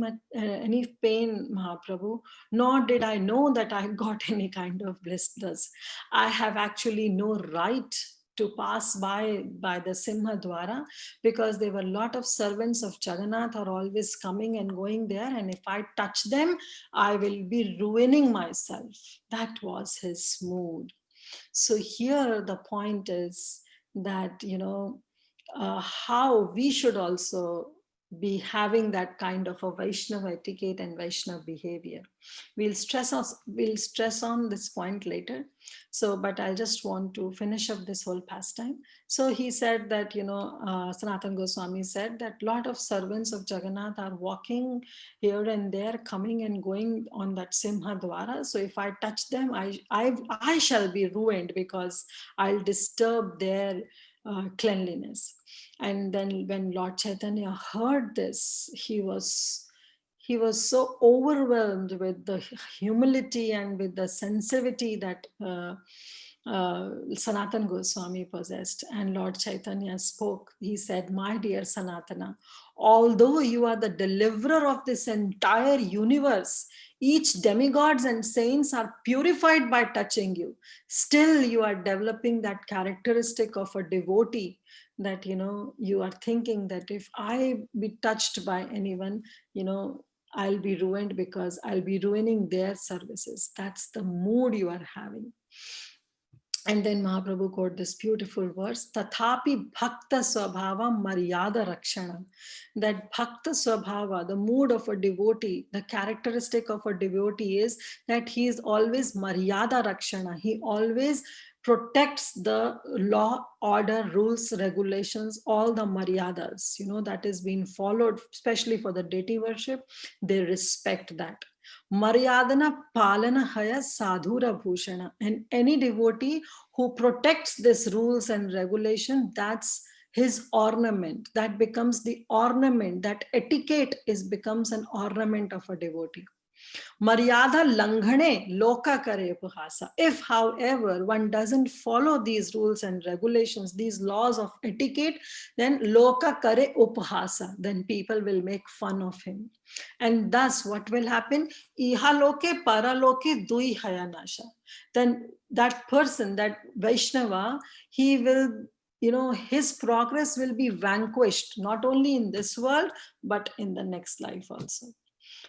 pain, Mahaprabhu, nor did I know that I got any kind of blisters. I have actually no right to pass by the Simha Dwara, because there were a lot of servants of Jagannath are always coming and going there, and if I touch them, I will be ruining myself. That was his mood. So here the point is that how we should also be having that kind of a Vaishnava etiquette and Vaishnava behavior. We'll stress on this point later. So, but I just want to finish up this whole pastime. So he said that Sanatan Goswami said that a lot of servants of Jagannath are walking here and there, coming and going on that Simha Dwara. So if I touch them, I shall be ruined, because I'll disturb their cleanliness. And then when Lord Chaitanya heard this, he was so overwhelmed with the humility and with the sensitivity that Sanatan Goswami possessed. And Lord Chaitanya spoke. He said, my dear Sanatana, although you are the deliverer of this entire universe, each demigods and saints are purified by touching you. Still, you are developing that characteristic of a devotee, that you are thinking that if I be touched by anyone, I'll be ruined, because I'll be ruining their services. That's the mood you are having. And then Mahaprabhu quote this beautiful verse, Tathapi Bhakta Swabhava Maryada Rakshana. That Bhakta Swabhava, the mood of a devotee, the characteristic of a devotee is that he is always Maryada Rakshana. He always protects the law, order, rules, regulations, all the maryadas, that is being followed, especially for the deity worship. They respect that. Maryadana Palana Haya Sadhura Bhushana. And any devotee who protects these rules and regulation, that's his ornament. That becomes the ornament. That etiquette becomes an ornament of a devotee. Maryada Langhane Loka Kare Upahasa. If, however, one doesn't follow these rules and regulations, these laws of etiquette, then Loka Kare Upahasa, then people will make fun of him. And thus, what will happen? Ihaloke Paraloke Dui Hayanasha. Then that person, that Vaishnava, he will, his progress will be vanquished, not only in this world, but in the next life also.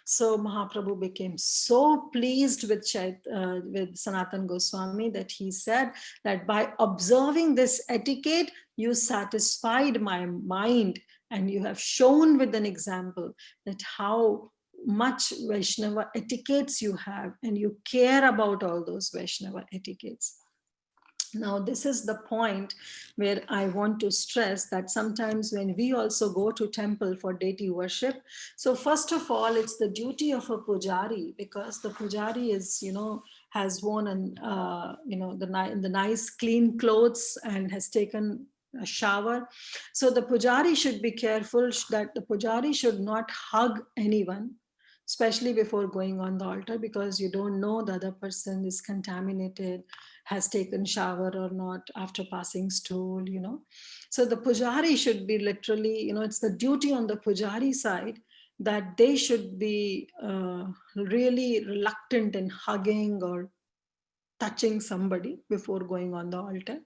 So Mahaprabhu became so pleased with Sanatan Goswami that he said that by observing this etiquette, you satisfied my mind, and you have shown with an example that how much Vaishnava etiquettes you have, and you care about all those Vaishnava etiquettes. Now, this is the point where I want to stress that sometimes when we also go to temple for deity worship, so first of all, it's the duty of a pujari, because the pujari is, has worn the nice clean clothes and has taken a shower. So the pujari should be careful that the pujari should not hug anyone, especially before going on the altar, because you don't know the other person is contaminated, has taken shower or not after passing stool. So the pujari should be literally, it's the duty on the pujari side that they should be really reluctant in hugging or touching somebody before going on the altar.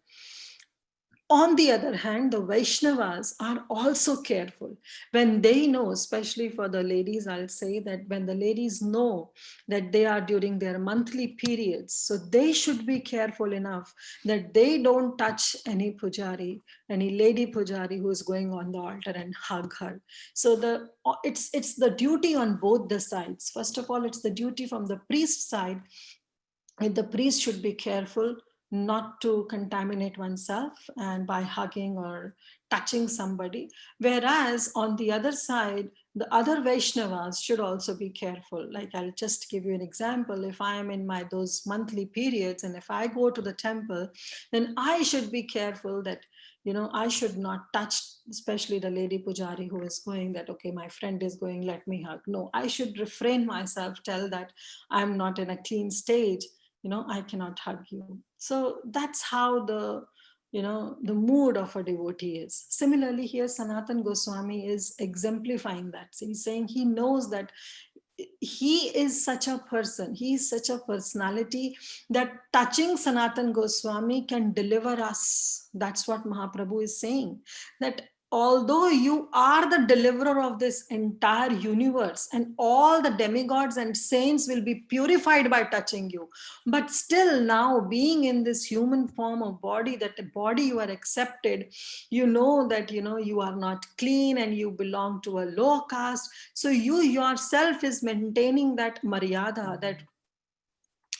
On the other hand, the Vaishnavas are also careful when they know, especially for the ladies, I'll say that when the ladies know that they are during their monthly periods, so they should be careful enough that they don't touch any pujari, any lady pujari who is going on the altar and hug her. So it's the duty on both the sides. First of all, it's the duty from the priest side. And the priest should be careful not to contaminate oneself and by hugging or touching somebody. Whereas on the other side, the other Vaishnavas should also be careful. Like, I'll just give you an example. If I am in my those monthly periods and if I go to the temple, then I should be careful that, I should not touch, especially the lady pujari who is going, that, okay, my friend is going, let me hug. No, I should refrain myself, tell that I'm not in a clean stage, I cannot hug you. So that's how the mood of a devotee is. Similarly, here Sanatan Goswami is exemplifying that. He's saying he knows that he is such a person, he is such a personality, that touching Sanatan Goswami can deliver us. That's what Mahaprabhu is saying, that although you are the deliverer of this entire universe and all the demigods and saints will be purified by touching you, but still now being in this human form of body, that body you are accepted, you know that you are not clean and you belong to a low caste. So you yourself is maintaining that maryada,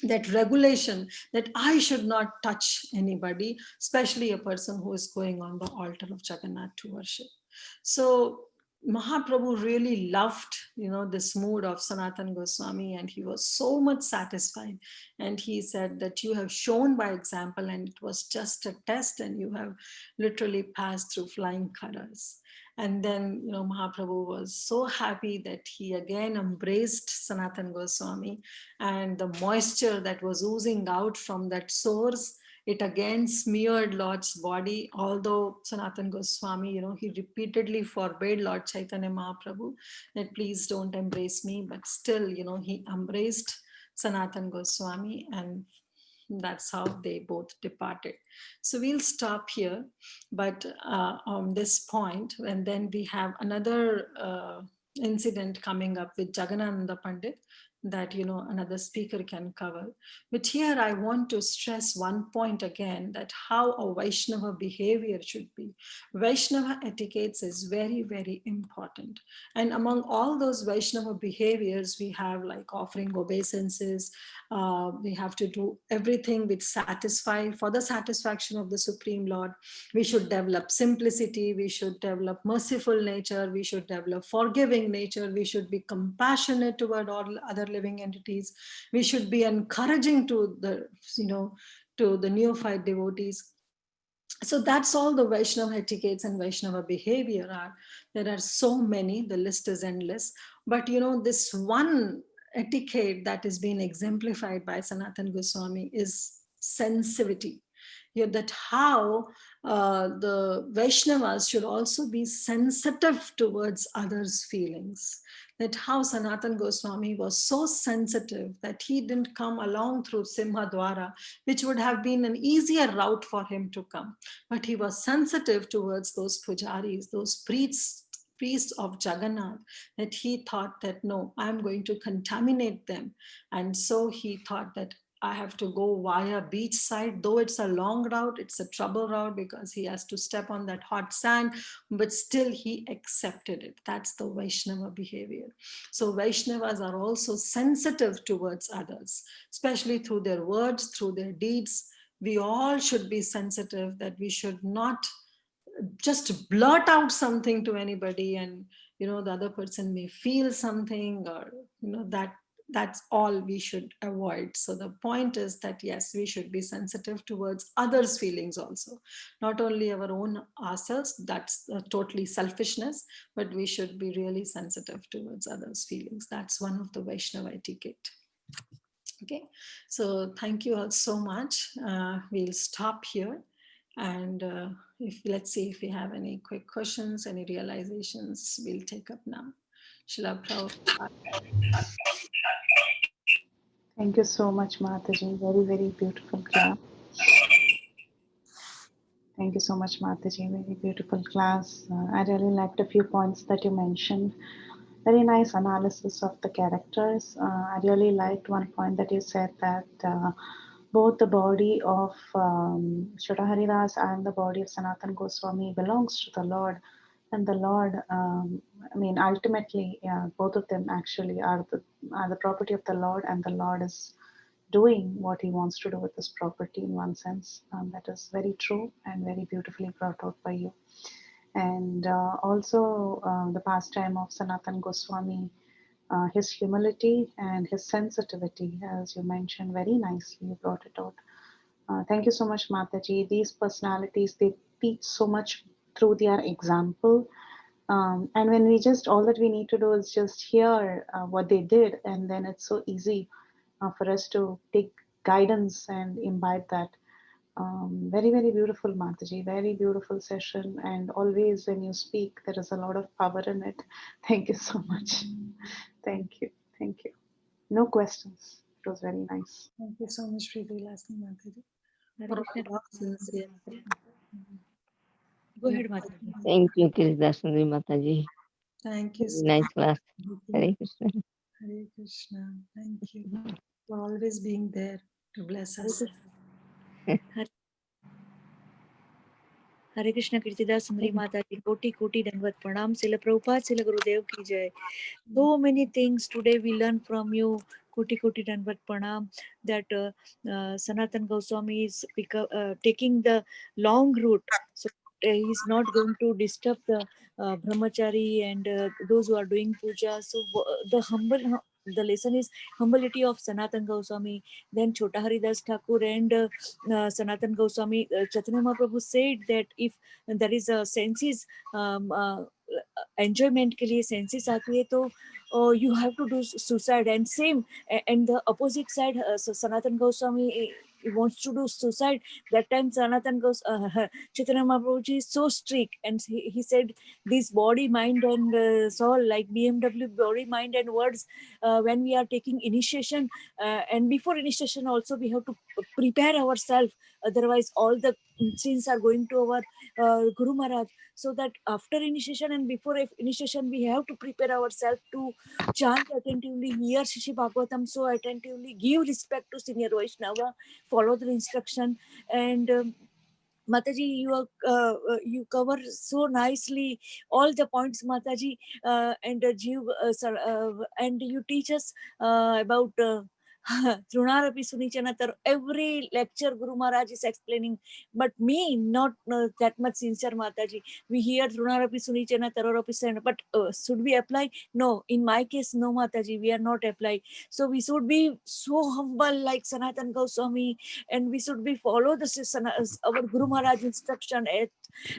that regulation, that I should not touch anybody, especially a person who is going on the altar of Jagannath to worship. So Mahaprabhu really loved, this mood of Sanatan Goswami, and he was so much satisfied. And he said that you have shown by example, and it was just a test, and you have literally passed through flying colors. And then, Mahaprabhu was so happy that he again embraced Sanatan Goswami, and the moisture that was oozing out from that source, it again smeared Lord's body. Although Sanatan Goswami, he repeatedly forbade Lord Chaitanya Mahaprabhu that please don't embrace me, but still, he embraced Sanatan Goswami, and that's how they both departed. So we'll stop here, but on this point, and then we have another incident coming up with Jagannananda Pandit that another speaker can cover. But here I want to stress one point again, that how a Vaishnava behavior should be. Vaishnava etiquettes is very, very important. And among all those Vaishnava behaviors, we have like offering obeisances. We have to do everything with satisfy for the satisfaction of the Supreme Lord. We should develop simplicity. We should develop merciful nature. We should develop forgiving nature. We should be compassionate toward all other living entities. We should be encouraging to the neophyte devotees. So that's all the Vaishnava etiquettes and Vaishnava behavior are. There are so many, the list is endless. But this one etiquette that is being exemplified by Sanatan Goswami is sensitivity. That how the Vaishnavas should also be sensitive towards others' feelings. That how Sanatan Goswami was so sensitive that he didn't come along through Simhadwara, which would have been an easier route for him to come. But he was sensitive towards those pujaris, those priests of Jagannath, that he thought that no, I'm going to contaminate them. And so he thought that I have to go via beach side, though it's a long route, it's a trouble route because he has to step on that hot sand, but still he accepted it. That's the Vaishnava behavior. So Vaishnavas are also sensitive towards others, especially through their words, through their deeds. We all should be sensitive, that we should not just blurt out something to anybody, and the other person may feel something, or that's all we should avoid. So the point is that yes, we should be sensitive towards others' feelings also, not only our own ourselves, that's totally selfishness, but we should be really sensitive towards others' feelings. That's one of the Vaishnava etiquette. Okay, so thank you all so much. We'll stop here, and if let's see if we have any quick questions, any realizations, we'll take up now. Shila Prabhupada. Thank you so much, Mataji. Very, very beautiful class. Thank you so much, Mataji. Very beautiful class. I really liked a few points that you mentioned. Very nice analysis of the characters. I really liked one point that you said that both the body of Shraddha Haridas and the body of Sanatan Goswami belongs to the Lord. And the Lord, ultimately, both of them actually are the property of the Lord, and the Lord is doing what he wants to do with this property in one sense. That is very true and very beautifully brought out by you. And also the pastime of Sanatan Goswami, his humility and his sensitivity, as you mentioned very nicely, you brought it out. Thank you so much, Mataji. These personalities, they teach so much through their example. And when we just, all that we need to do is just hear what they did, and then it's so easy for us to take guidance and imbibe that. Very, very beautiful, Mataji. Very beautiful session. And always when you speak, there is a lot of power in it. Thank you so much. Thank you. Thank you. No questions. It was very nice. Thank you so much, Preeti Lasni Mataji, Hare for Krishna. all your sincere. Go ahead, Mataji. Thank you, Kirtida Sundari Mataji. Thank you Very so nice class. much. Hare Krishna. Hare Krishna. Thank you for always being there to bless Hare us. Krishna. Hare हरे कृष्ण कीर्तिदास सुंदरी माता जी कोटि कोटि दंडवत प्रणाम शिल प्रभुपाद शिल गुरुदेव की जय so many things today we learn from you koti koti danvat pranam that Sanatan Goswami is taking the long route so he's not going to disturb the brahmachari and those who are doing puja so the humble the lesson is humility of Sanatan Goswami then Chota Haridas Thakur and Sanatan Goswami Chaitanya Mahaprabhu said that if there is a senses enjoyment के लिए senses आती है तो you have to do suicide and same and the opposite side so Sanatan Goswami he wants to do suicide that time Sanatan goes Chaitanya Mahaprabhu is so strict and he said this body mind and soul like BMW body mind and words when we are taking initiation and before initiation also we have to prepare ourselves otherwise all the sins are going to our Guru Maharaj so that after initiation and before initiation we have to prepare ourselves to chant attentively, hear Shishi Bhagavatam so attentively, give respect to senior Vaishnava, follow the instruction and Mataji, you cover so nicely all the points, Mataji, and and you teach us about Trunarapi Sunichanatar. Every lecture Guru Maharaj is explaining, but me not that much sincere, Mataji. We hear Trunarapi Sunichana Tarorapi, but should we apply? No, in my case, no, Mataji, we are not applying. So we should be so humble like Sanatan Goswami and we should be follow our Guru Maharaj instruction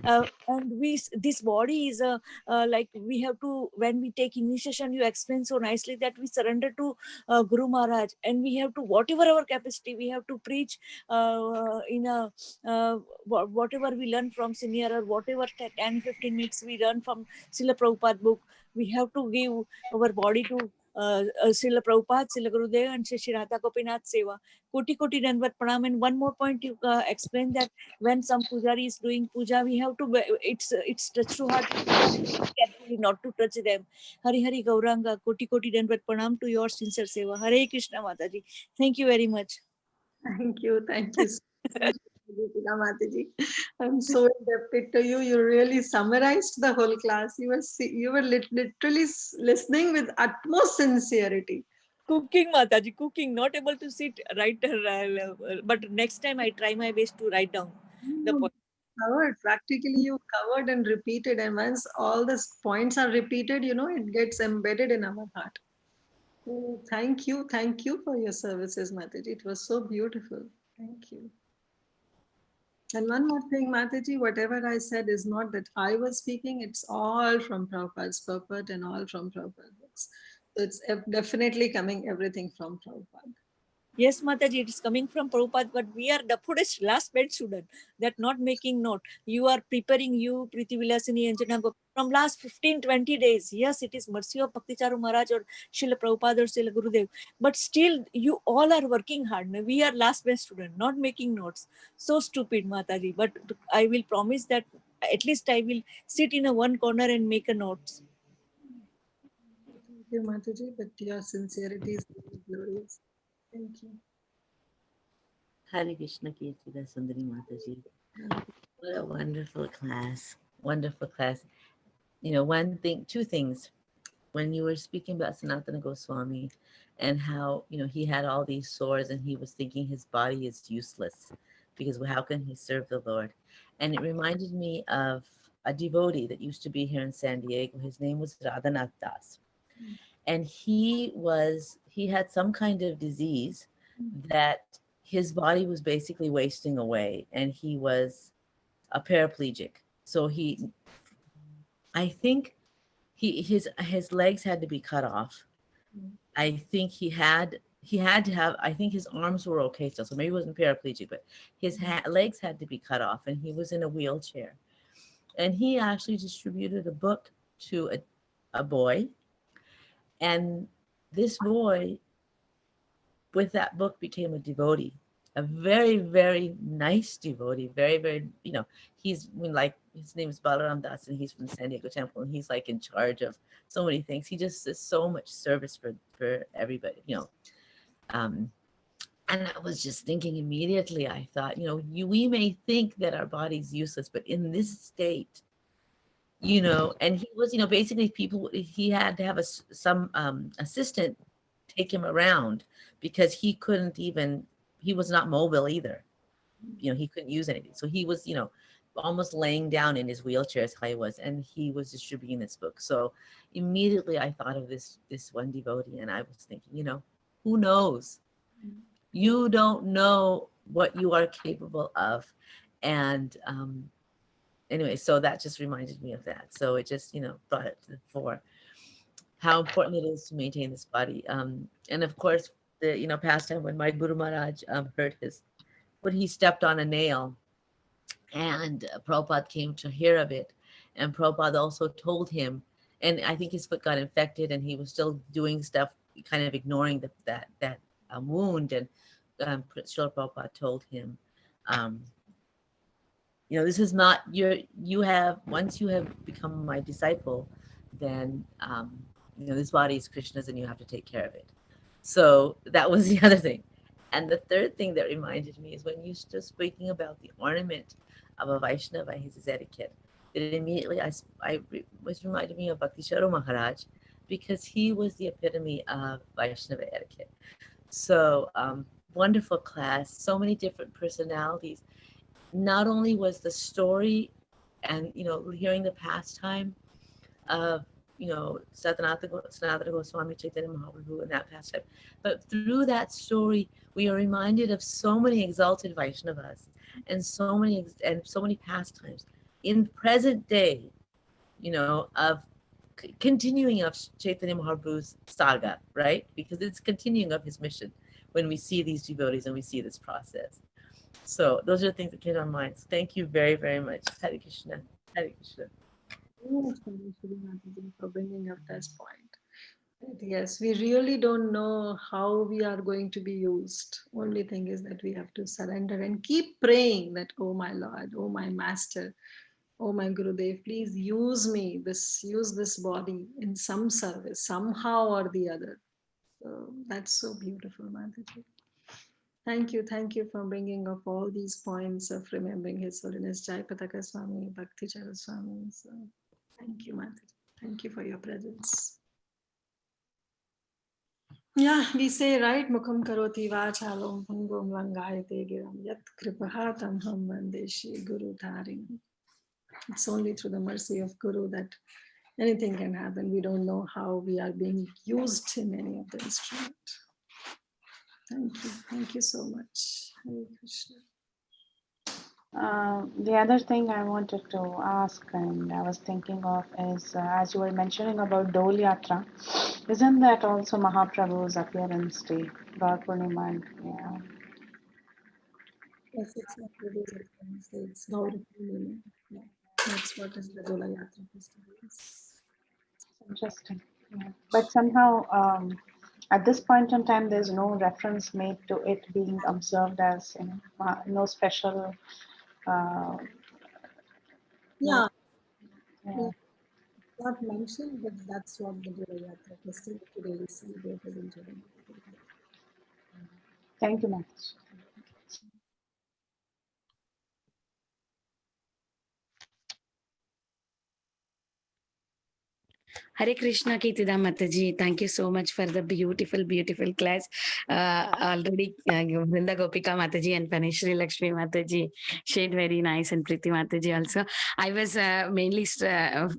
and we this body is like we have to when we take initiation you explain so nicely that we surrender to Guru Maharaj and we have to whatever our capacity we have to preach in a whatever we learn from senior or whatever 10-15 minutes we learn from Srila Prabhupada book we have to give our body to Srila Prabhupada, Srila Gurudev and Shri Radha Gopinath Seva. Koti Koti Danvat Pranam. And one more point you explain that when some pujari is doing puja, we have to, it's touch to heart, carefully not to touch them. Hari Hari Gauranga, Koti Koti Danvat Pranam to your sincere Seva. Hare Krishna Mataji. Thank you very much. Thank you. Thank you so much, Deepika Mataji. I'm so indebted to you. You really summarized the whole class. You were literally listening with utmost sincerity. Cooking Mataji, cooking, not able to sit right, but next time I try my best to write down the You point. covered practically. You covered and repeated, and once all the points are repeated, it gets embedded in our heart. So thank you for your services, Mataji. It was so beautiful. Thank you. And one more thing, Mataji, whatever I said is not that I was speaking, it's all from Prabhupada's purport and all from Prabhupada's books. So it's definitely coming everything from Prabhupada. Yes, Mataji, it is coming from Prabhupada, but we are the Buddhist last bench student that not making note. You are preparing you, Priti Vilasini and Jana from last 15-20 days. Yes, it is mercy of Bhakti Charu Maharaj or Srila Prabhupada or Srila Gurudev. But still, you all are working hard. We are last bench student, not making notes. So stupid, Mataji. But I will promise that at least I will sit in a one corner and make a notes. Thank you, Mataji, but your sincerity is really glorious. Thank you. Hare Krishna Kirtida Sundari Mataji. Thank you. What a wonderful class. Wonderful class. You know, one thing, two things. when you were speaking about Sanatana Goswami and how, he had all these sores and he was thinking his body is useless because how can he serve the Lord? And it reminded me of a devotee that used to be here in San Diego. His name was Radhanath Das. And he had some kind of disease that his body was basically wasting away and he was a paraplegic. So I think his legs had to be cut off. I think he had to have. I think his arms were okay still, so maybe he wasn't paraplegic, but his legs had to be cut off, and he was in a wheelchair. And he actually distributed a book to a boy, and this boy, with that book, became a devotee, a very, very nice devotee, very, very, like, his name is Balaram Das, and he's from the San Diego Temple, and he's like in charge of so many things. He just does so much service for everybody, Um, and I was just thinking immediately, I thought, we may think that our body's useless, but in this state, and he was, basically he had to have some assistant take him around because he was not mobile either. He couldn't use anything. So he was, almost laying down in his wheelchair as he was, and he was distributing this book. So immediately I thought of this one devotee, and I was thinking, who knows? You don't know what you are capable of. And anyway, so that just reminded me of that. So it just, brought it to the fore how important it is to maintain this body. And of course, the past time when my Guru Maharaj hurt when he stepped on a nail, and Prabhupada came to hear of it, and Prabhupada also told him, and I think his foot got infected, and he was still doing stuff, kind of ignoring that wound, and Srila Prabhupada told him, um, this is not once you have become my disciple, then this body is Krishna's and you have to take care of it. So that was the other thing. And the third thing that reminded me is when you started speaking about the ornament of a Vaishnava, his etiquette, that immediately was reminded me of Bhakti Sharu Maharaj, because he was the epitome of Vaishnava etiquette. So wonderful class, so many different personalities. Not only was the story and hearing the pastime of Sanatana Goswami, Chaitanya Mahaprabhu, and that pastime, but through that story we are reminded of so many exalted Vaishnavas and so many pastimes in present day, of continuing of Chaitanya Mahaprabhu's saga, right? Because it's continuing of his mission when we see these devotees and we see this process. So those are the things that came to our minds. Thank you very, very much. Hare Krishna. Hare Krishna. For bringing up this point. Yes, we really don't know how we are going to be used. Only thing is that we have to surrender and keep praying that, oh my Lord, oh my Master, oh my Gurudev, please use this body in some service, somehow or the other. So that's so beautiful, Mataji. Thank you for bringing up all these points of remembering His Holiness Jayapataka Swami, Bhakti Chara Swami. So thank you, Mataji. Thank you for your presence. Yeah, we say, right, Mukham karoti vachalom pungum langayate giram yat kripahatam ham vandeshi Guru Dharin. It's only through the mercy of Guru that anything can happen. We don't know how we are being used in any of the instrument. Thank you so much. Hare Krishna. The other thing I wanted to ask, and I was thinking of, is as you were mentioning about Dol Yatra, isn't that also Mahaprabhu's appearance day, Gaur Purnima? Yeah. Yes, it's not Prabhu's appearance. It's Gauri Purnima. Yeah, that's what is the Dola Yatra festival. Interesting. Yeah. But somehow, at this point in time, there's no reference made to it being observed as, no special. Uh, no, Yeah, yeah. not mentioned, but that's what the Dola Yatra festival today is celebrated in Jagannath. Thank you, Mataji. Hare Krishna, Kirtida Mataji. Thank you so much for the beautiful, beautiful class. Already, Vrinda Gopika Mataji and Panishri Lakshmi Mataji shared very nice, and Priti Mataji also. I was mainly,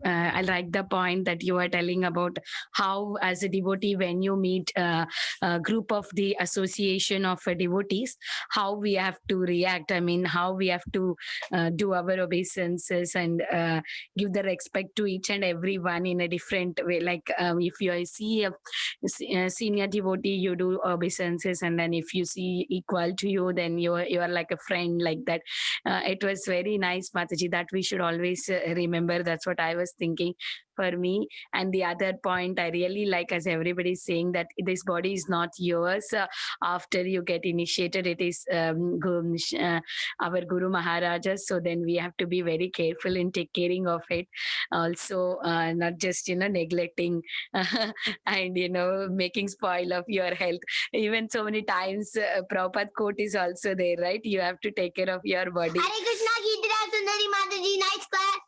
I like the point that you were telling about how, as a devotee, when you meet a group of the association of devotees, how we have to react. I mean, how we have to do our obeisances and give the respect to each and everyone in a different way. Like if you see a senior devotee, you do obeisances, and then if you see equal to you, then you are like a friend, like that. It was very nice, Mataji, that we should always remember. That's what I was thinking for me. And the other point I really like, as everybody is saying, that this body is not yours. After you get initiated, it is our Guru Maharaja. So then we have to be very careful in taking caring of it. Also, not just neglecting and making spoil of your health. Even so many times, Prabhupada quote is also there, right? You have to take care of your body. Hare Krishna, Kirtida Sundari Mataji, nice class.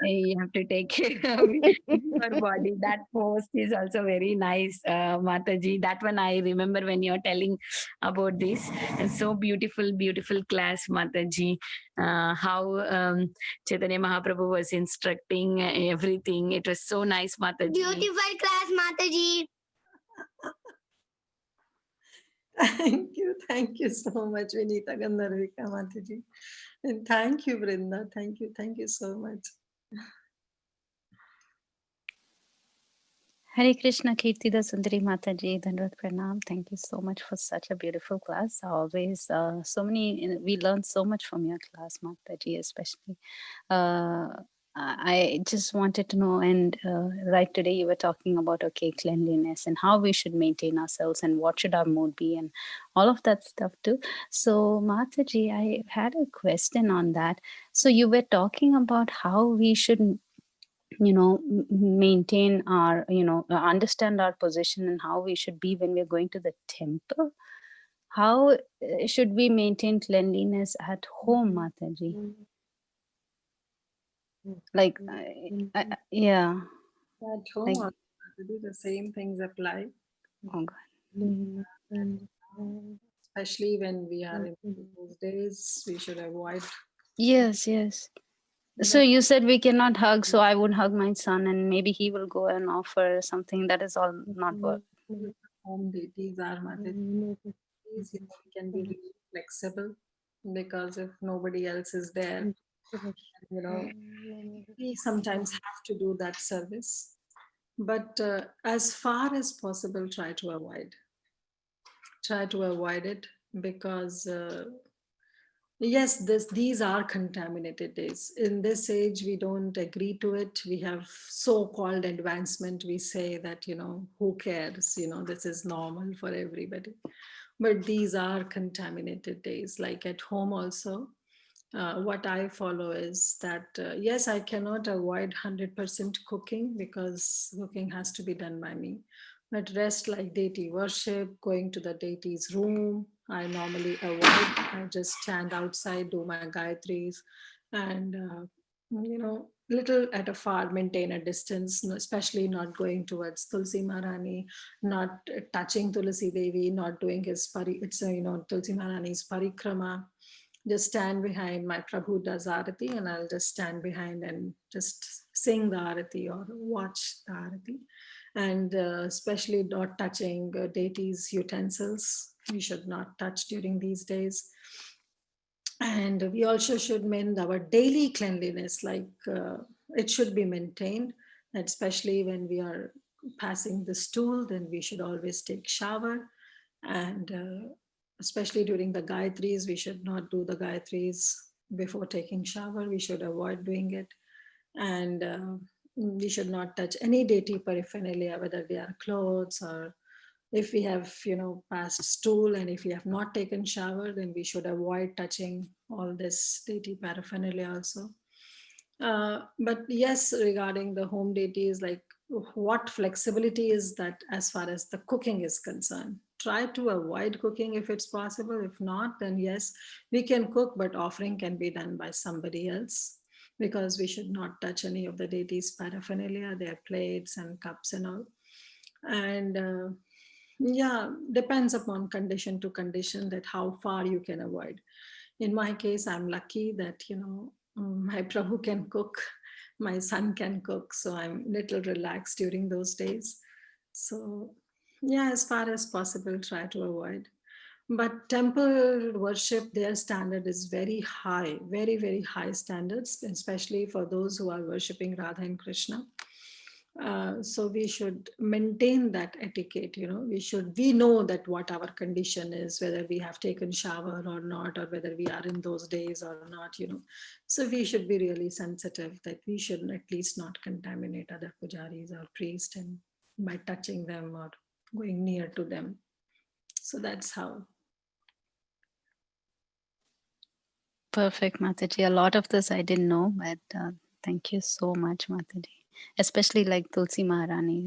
You have to take care of your body. That post is also very nice, Mataji. That one I remember when you're telling about this. So beautiful, beautiful class, Mataji. How Chaitanya Mahaprabhu was instructing everything. It was so nice, Mataji. Beautiful class, Mataji. Thank you so much, Vinita Gandharvika Mataji. And thank you, Vrinda. Thank you so much. Hare Krishna, Kirtida Sundari Mataji, Dandrat Pranam. Thank you so much for such a beautiful class. Always, we learned so much from your class, Mataji, especially. I just wanted to know, and right today you were talking about, okay, cleanliness and how we should maintain ourselves and what should our mood be and all of that stuff too. So Mataji, I had a question on that. So you were talking about how we should maintain our, understand our position and how we should be when we're going to the temple. How should we maintain cleanliness at home, Mataji? Like, yeah. At home, Like, also, the same things apply. oh God. Especially when we are in those days, we should avoid. Yes. So you said we cannot hug, so I would hug my son and maybe he will go and offer something. That is all not work. Home deities are Mataji. We can be really flexible, because if nobody else is there, we sometimes have to do that service. But as far as possible, try to avoid it, because yes, these are contaminated days. In this age, we don't agree to it. We have so-called advancement. We say that, who cares? This is normal for everybody. But these are contaminated days. Like at home also, what I follow is that, yes, I cannot avoid 100% cooking, because cooking has to be done by me. But rest, like deity worship, going to the deity's room, I normally avoid. I just stand outside, do my gayatris, and little at a far, maintain a distance, especially not going towards Tulsi Maharani, not touching Tulsi Devi, not doing his Tulsi Maharani's parikrama. Just stand behind. My Prabhu does arati, and I'll just stand behind and just sing the arati or watch the arati. And especially not touching deities' utensils. We should not touch during these days. And we also should mend our daily cleanliness, like it should be maintained, especially when we are passing the stool, then we should always take shower. And especially during the Gayatris, we should not do the Gayatris before taking shower. We should avoid doing it. And we should not touch any deity paraphernalia, whether they are clothes, or if we have, passed stool, and if we have not taken shower, then we should avoid touching all this deity paraphernalia also. But yes, regarding the home deities, like what flexibility is that as far as the cooking is concerned? Try to avoid cooking if it's possible. If not, then yes, we can cook, but offering can be done by somebody else. because we should not touch any of the deities' paraphernalia, their plates and cups and all. And yeah, depends upon condition to condition that how far you can avoid. In my case, I'm lucky that, my Prabhu can cook, my son can cook, so I'm little relaxed during those days. So yeah, as far as possible, try to avoid. But temple worship, their standard is very high, very, very high standards, especially for those who are worshipping Radha and Krishna. So we should maintain that etiquette. We know that what our condition is, whether we have taken shower or not, or whether we are in those days or not. So we should be really sensitive that we should at least not contaminate other pujaris or priests and by touching them or going near to them. So that's how. Perfect, Mataji. A lot of this I didn't know, but thank you so much, Mataji. Especially like Tulsi Maharani.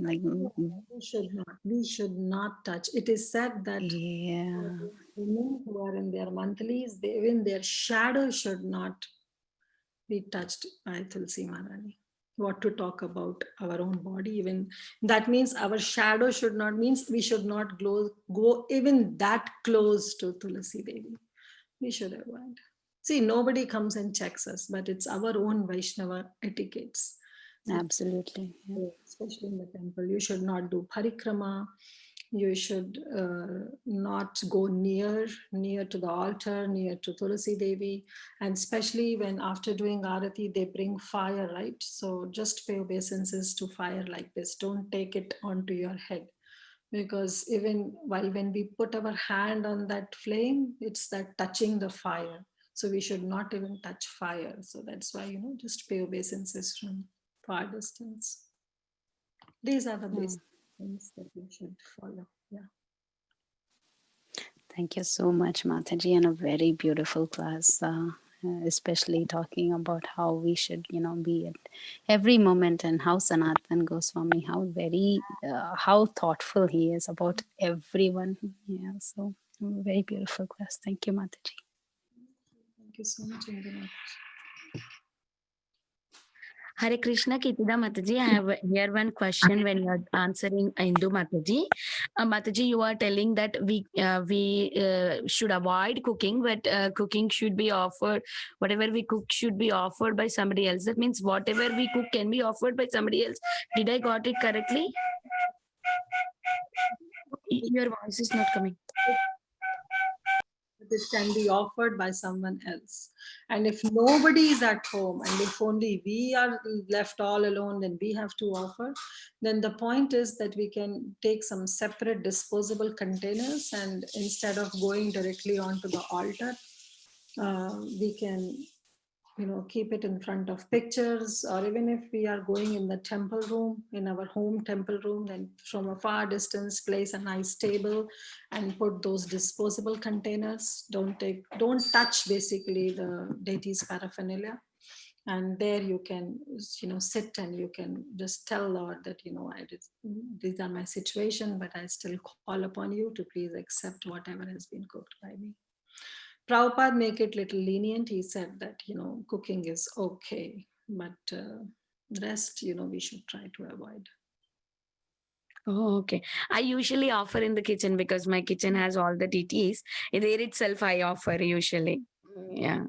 We should not touch. It is said that yeah, women who are in their monthlies, even their shadow should not be touched by Tulsi Maharani. What to talk about our own body, even that means our shadow should not, means we should not go even that close to Tulsi Devi. We should avoid. See, nobody comes and checks us, but it's our own Vaishnava etiquettes. absolutely. Yeah. Especially in the temple, you should not do parikrama. You should not go near to the altar, near to Tulasi Devi. And especially when after doing Arati, they bring fire, right? So just pay obeisances to fire like this. Don't take it onto your head. Because even when we put our hand on that flame, it's that touching the fire. So we should not even touch fire. So that's why, just pay obeisances from far distance. These are the basic things that we should follow. Yeah. Thank you so much, Mataji, and a very beautiful class, especially talking about how we should, be at every moment, and how Sanatan Goswami, how thoughtful he is about everyone. Yeah, so very beautiful class. Thank you, Mataji. Thank you so much, Indra. Hare Krishna, Kirtida Mataji. I have here one question when you are answering Hindu Mataji. Mataji, you are telling that we should avoid cooking, but cooking should be offered. Whatever we cook should be offered by somebody else. That means whatever we cook can be offered by somebody else. Did I got it correctly? Your voice is not coming. It can be offered by someone else. And if nobody is at home and if only we are left all alone, then we have to offer. Then the point is that we can take some separate disposable containers, and instead of going directly onto the altar, we can keep it in front of pictures, or even if we are going in the temple room, in our home temple room, then from a far distance place a nice table and put those disposable containers. Don't touch basically the deity's paraphernalia, and there you can sit and you can just tell Lord that these are my situation, but I still call upon you to please accept whatever has been cooked by me. Prabhupada make it little lenient. He said that, cooking is okay, but rest, we should try to avoid. Oh, okay. I usually offer in the kitchen because my kitchen has all the DTs. There itself I offer usually. Yeah.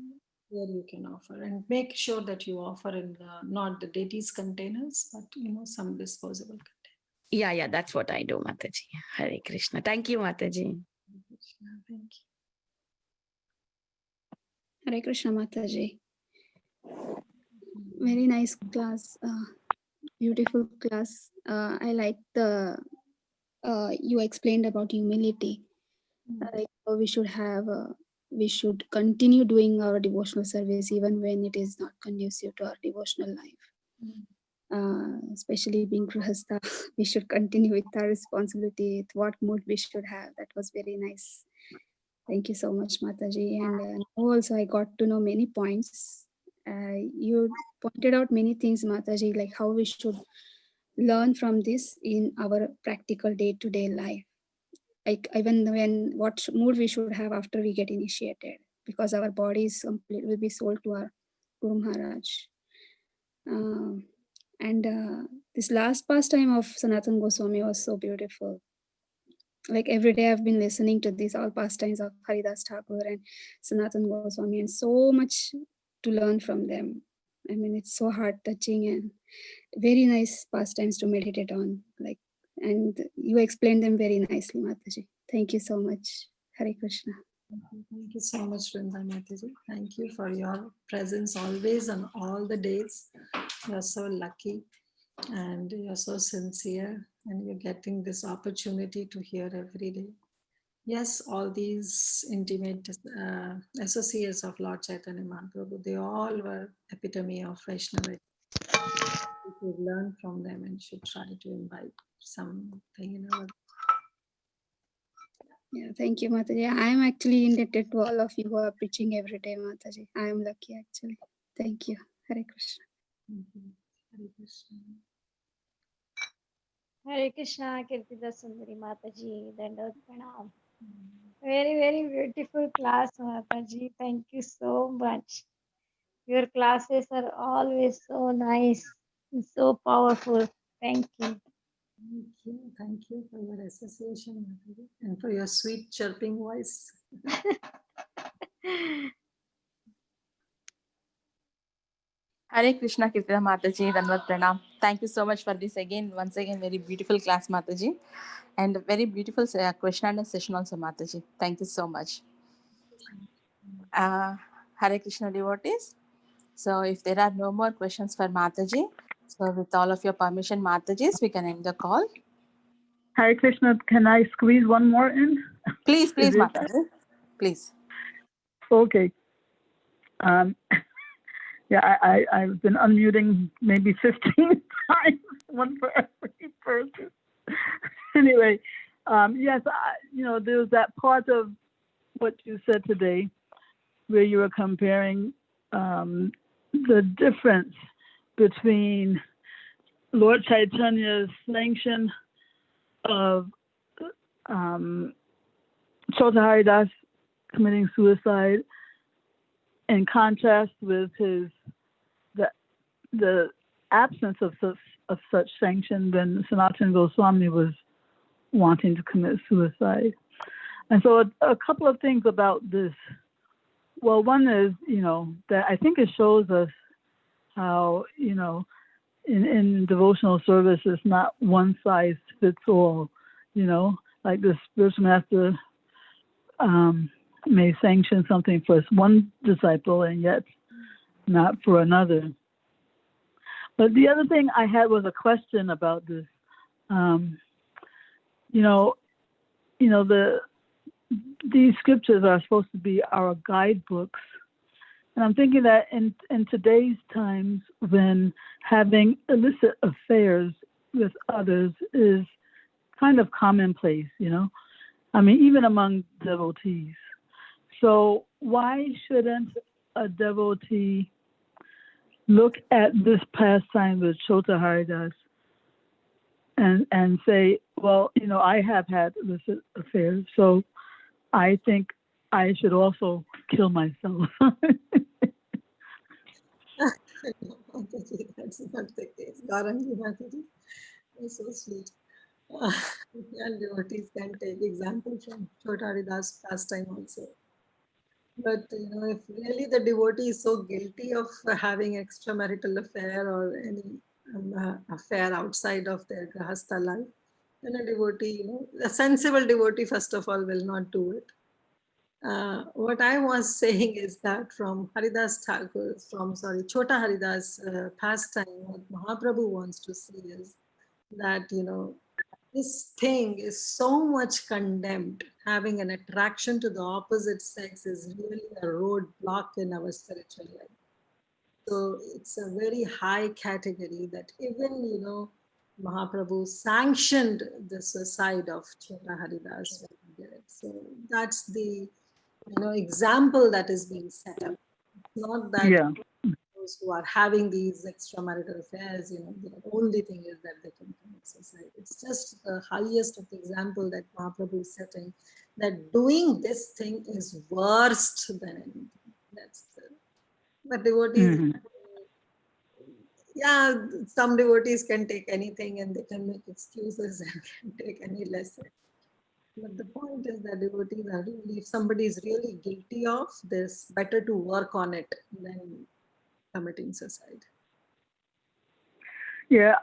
There you can offer, and make sure that you offer in not the deities containers, but some disposable containers. Yeah, that's what I do, Mataji. Hare Krishna. Thank you, Mataji. Thank you. Hare Krishna, Mataji. Very nice class, beautiful class. I like the you explained about humility. Like we should continue doing our devotional service even when it is not conducive to our devotional life. Especially being grihastha, we should continue with our responsibility, with what mood we should have. That was very nice. Thank you so much, Mataji. And also I got to know many points. You pointed out many things, Mataji, like how we should learn from this in our practical day-to-day life. Like even what mood we should have after we get initiated, because our body is complete will be sold to our Guru Maharaj. And this last pastime of Sanatana Goswami was so beautiful. Like every day I've been listening to these all pastimes of Haridas Thakur and Sanatana Goswami, and so much to learn from them. I mean, it's so heart touching and very nice pastimes to meditate on. Like, and you explained them very nicely, Mataji. Thank you so much. Hare Krishna. Thank you so much, Vrinda Mataji. Thank you for your presence always on all the days. You're so lucky and you're so sincere, and you're getting this opportunity to hear every day. Yes, all these intimate associates of Lord Chaitanya Mahaprabhu, they all were epitome of Vaishnava. We should learn from them and should try to imbibe something in our. Yeah, thank you, Mataji. I am actually indebted to all of you who are preaching every day, Mataji. I am lucky actually. Thank you. Hare Krishna. Thank you. Hare Krishna. Hare Krishna, Kirtida Sundari Mataji, Dandavat Pranam. Very, very beautiful class, Mataji. Thank you so much. Your classes are always so nice and so powerful. Thank you. Thank you. Thank you for your association, Mataji, and for your sweet chirping voice. Hare Krishna, Kirtida Mataji, Dandavat Pranam. Thank you so much for this again, once again, very beautiful class, Mataji. And a very beautiful question and session also, Mataji. Thank you so much. Hare Krishna devotees. So if there are no more questions for Mataji, so with all of your permission, Matajis, we can end the call. Hare Krishna, can I squeeze one more in? Please, Is it- Mataji. Please. Okay. Yeah, I've been unmuting maybe 15 times, one for every person. Anyway, yes, there's that part of what you said today where you were comparing the difference between Lord Chaitanya's sanction of Chota Haridas committing suicide in contrast with the absence of such sanction when Sanatana Goswami was wanting to commit suicide. And so a couple of things about this. Well, one is, that I think it shows us how, in devotional service, it's not one size fits all, like the spiritual master may sanction something for one disciple and yet not for another. But the other thing I had was a question about this. These scriptures are supposed to be our guidebooks. And I'm thinking that in today's times, when having illicit affairs with others is kind of commonplace, I mean, even among devotees. So why shouldn't a devotee look at this pastime with Chota Haridas and say, well, I have had illicit affairs, so I think I should also kill myself. That's not the case. Garangi Mataji is so sweet. And devotees can take example from Chota Haridas pastime also. But if really the devotee is so guilty of having extramarital affair or any affair outside of their grahastha life, then a devotee, a sensible devotee, first of all, will not do it. What I was saying is that from Chota Haridas pastime, what Mahaprabhu wants to see is that, this thing is so much condemned. Having an attraction to the opposite sex is really a roadblock in our spiritual life. So it's a very high category that even, Mahaprabhu sanctioned the suicide of Chota Haridas. So that's the, example that is being set up. It's not that those who are having these extramarital affairs, the only thing is that they can commit suicide. It's just the highest of the example that Mahaprabhu is setting, that doing this thing is worse than anything. That's the, but devotees, Yeah, some devotees can take anything and they can make excuses and can take any lesson. But the point is that devotees are really, if somebody is really guilty of this, better to work on it than committing suicide. Yeah,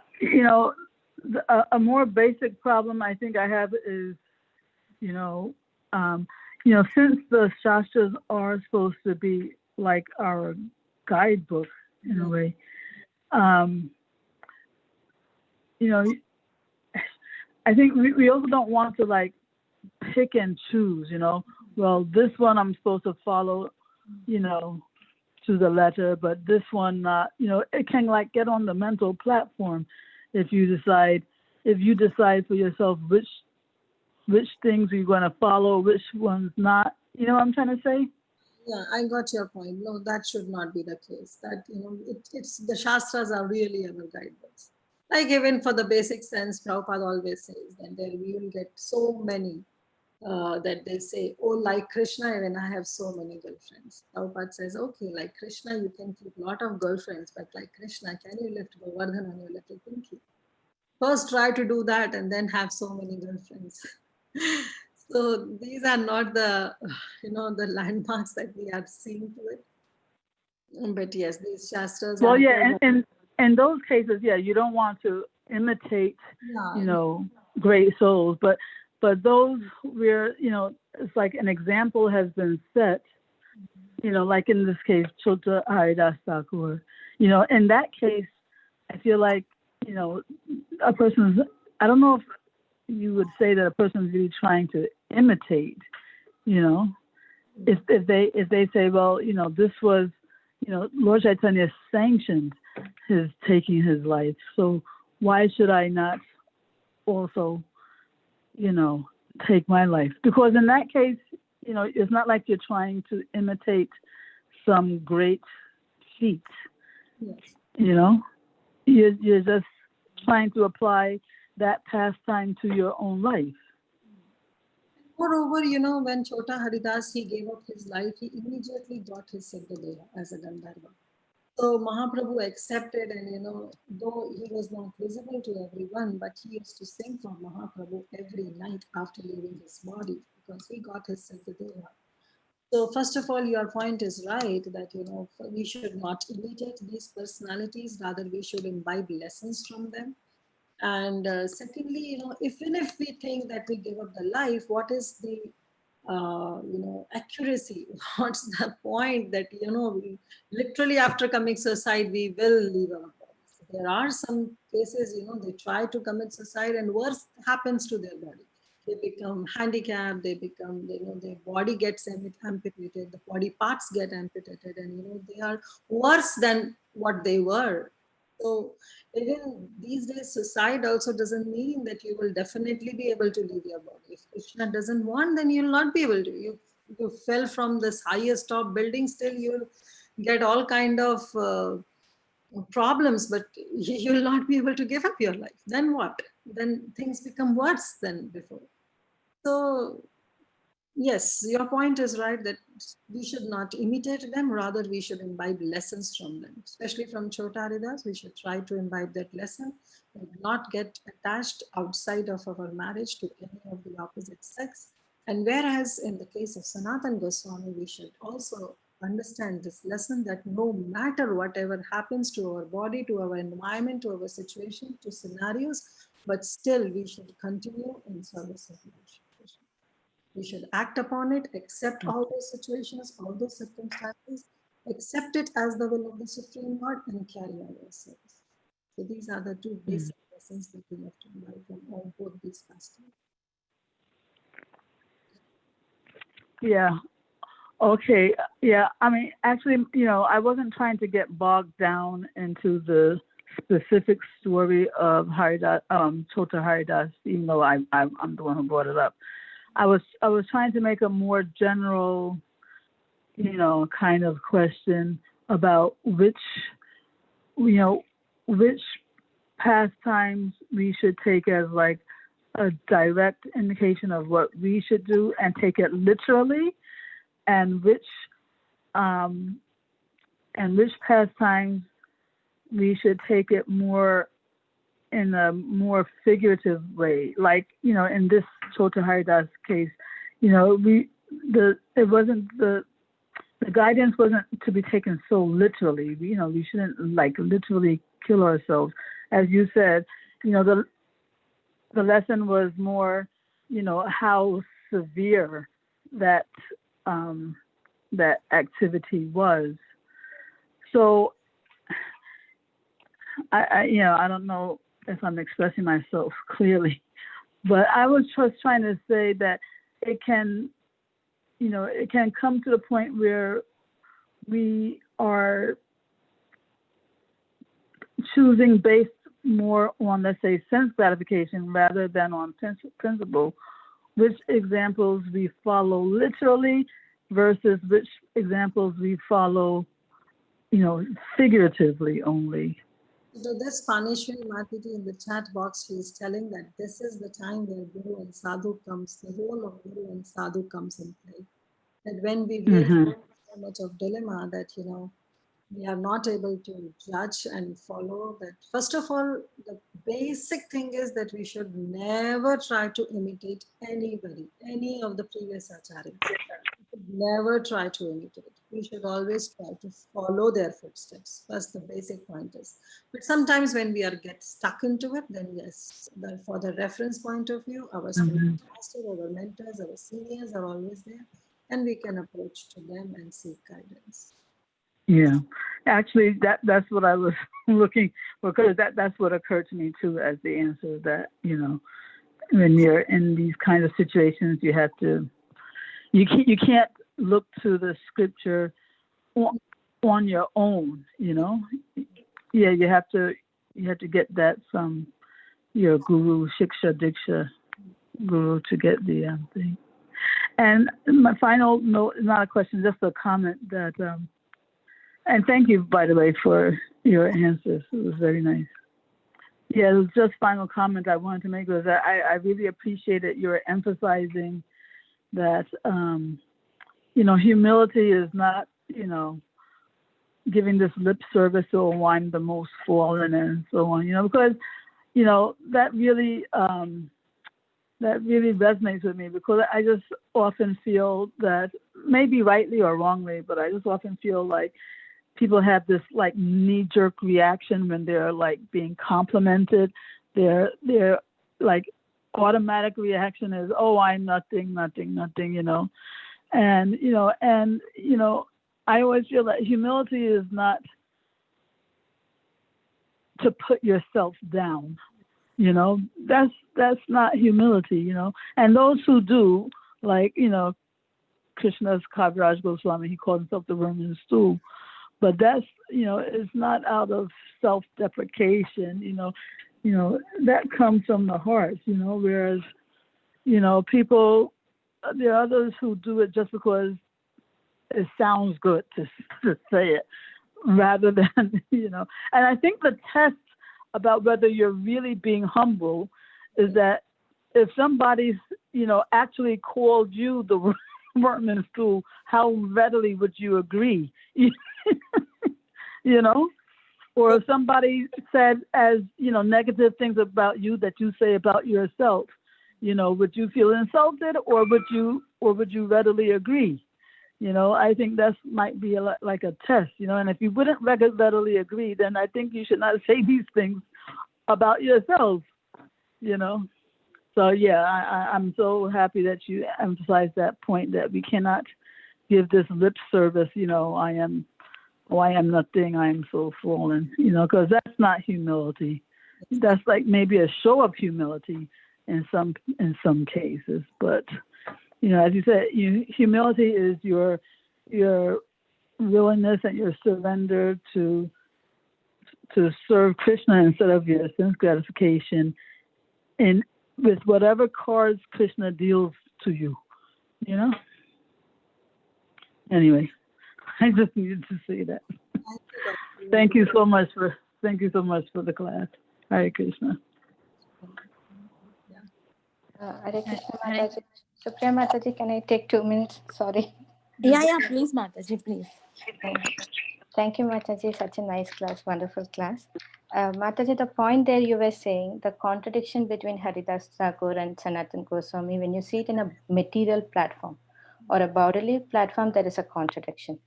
a more basic problem I think I have is, since the Shastras are supposed to be like our guidebook in a way, I think we also don't want to like pick and choose, well, this one I'm supposed to follow, to the letter, but this one not, it can like get on the mental platform if you decide for yourself which things you're going to follow, which ones not. You know what I'm trying to say? Yeah, I got your point. No, that should not be the case. That, it's the Shastras are really our guidebooks. Like even for the basic sense, Prabhupada always says that there we will get so many that they say, oh, like Krishna, even I have so many girlfriends. Prabhupada says, okay, like Krishna, you can keep a lot of girlfriends, but like Krishna, can you lift Govardhan on your little pinky? First try to do that and then have so many girlfriends. So these are not the, the landmarks that we are seeing to it. But yes, these Shastras Well, are. yeah, and in those cases, yeah, you don't want to imitate, great souls, but those where, it's like an example has been set, like in this case, Chota Haridas Thakur, in that case, I feel like, a person's, I don't know if you would say that a person's really trying to imitate, if they say, well, this was, Lord Chaitanya sanctioned his taking his life, so why should I not also, take my life? Because in that case, it's not like you're trying to imitate some great feat. Yes. You're just trying to apply that pastime to your own life. Moreover, when Chota Haridas, he gave up his life, he immediately got his Siddhadeha as a Gandharva. So Mahaprabhu accepted, and though he was not visible to everyone, but he used to sing for Mahaprabhu every night after leaving his body because he got his Siddhadeha. So first of all, your point is right that we should not imitate these personalities, rather we should imbibe lessons from them. And secondly, even if we think that we give up the life, what is the accuracy? What's the point that we, literally after committing suicide we will leave our bodies? There are some cases, they try to commit suicide and worse happens to their body. They become handicapped. They become, their body gets amputated. The body parts get amputated, and they are worse than what they were. So even these days, suicide also doesn't mean that you will definitely be able to leave your body. If Krishna doesn't want, then you'll not be able to. You fell from this highest top building, still you'll get all kind of problems, but you'll not be able to give up your life. Then what? Then things become worse than before. So yes, your point is right that we should not imitate them, rather we should imbibe lessons from them, especially from Chota Haridas. We should try to imbibe that lesson and not get attached outside of our marriage to any of the opposite sex. And whereas in the case of Sanatan Goswami, we should also understand this lesson that no matter whatever happens to our body, to our environment, to our situation, to scenarios, but still we should continue in service of Lord Shri Krishna. We should act upon it, accept all those situations, all those circumstances, accept it as the will of the Supreme Lord, and carry on our service. So these are the two basic lessons that we have to learn from all both these pastimes. Yeah. Okay. Yeah. I mean, actually, I wasn't trying to get bogged down into the specific story of Haridas, Chota Haridas, even though I'm the one who brought it up. I was trying to make a more general, kind of question about which pastimes we should take as like a direct indication of what we should do and take it literally, and which pastimes we should take it more in a more figurative way. Like, in this Chota Haridas case, the guidance wasn't to be taken so literally. We shouldn't like literally kill ourselves. As you said, the lesson was more, how severe that that activity was. So I don't know if I'm expressing myself clearly, but I was just trying to say that it can come to the point where we are choosing based more on, let's say, sense gratification rather than on principle, which examples we follow literally versus which examples we follow, figuratively only. So this Panishwari Mataji in the chat box, she is telling that this is the time where Guru and Sadhu comes, the role of Guru and Sadhu comes in play. That when we really have so much of dilemma that, we are not able to judge and follow that. First of all, the basic thing is that we should never try to imitate anybody, any of the previous acharyas. We should never try to imitate. We should always try to follow their footsteps. That's the basic point is. But sometimes when we get stuck into it, then yes, for the reference point of view, our spiritual master, our mentors, our seniors are always there, and we can approach to them and seek guidance. Yeah, actually, that's what I was looking for, because that's what occurred to me too as the answer. That when you're in these kinds of situations, you have to, you can't look to the scripture on your own. Yeah, you have to get that from your guru, shiksha, diksha guru to get the thing. And my final note, not a question, just a comment that. And thank you, by the way, for your answers. It was very nice. Yeah, it was just final comment I wanted to make was that I really appreciated your emphasizing that, humility is not, giving this lip service to I'm the most fallen and so on, because, that really resonates with me, because I just often feel that, maybe rightly or wrongly, but I just often feel like people have this like knee-jerk reaction when they're like being complimented. Their like automatic reaction is, oh, I'm nothing, and I always feel that humility is not to put yourself down. That's not humility. And those who do, like Krishna's Kaviraj Goswami, he called himself the Roman stool. But that's, it's not out of self-deprecation, that comes from the heart, whereas, people, there are others who do it just because it sounds good to say it, rather than, and I think the test about whether you're really being humble is that if somebody's, actually called you the workman's stool, how readily would you agree? Or if somebody said as, negative things about you that you say about yourself, would you feel insulted, or would you readily agree? I think that might be like a test, and if you wouldn't readily agree, then I think you should not say these things about yourself, So yeah, I'm so happy that you emphasized that point, that we cannot give this lip service, I am nothing, I am so fallen, because that's not humility. That's like maybe a show of humility in some cases, but as you said, humility is your willingness and your surrender to serve Krishna instead of your sense gratification, and with whatever cards Krishna deals to you, Anyway, I just needed to say that. Thank you so much for the class. Hare Krishna. Hare Krishna Mataji. Supriya Mataji, can I take 2 minutes? Sorry. Yeah, please, Mataji, please. Thank you, Mataji. Such a nice class, wonderful class. Mataji, the point there you were saying, the contradiction between Haridas Thakur and Sanatan Goswami, when you see it in a material platform or a bodily platform, there is a contradiction.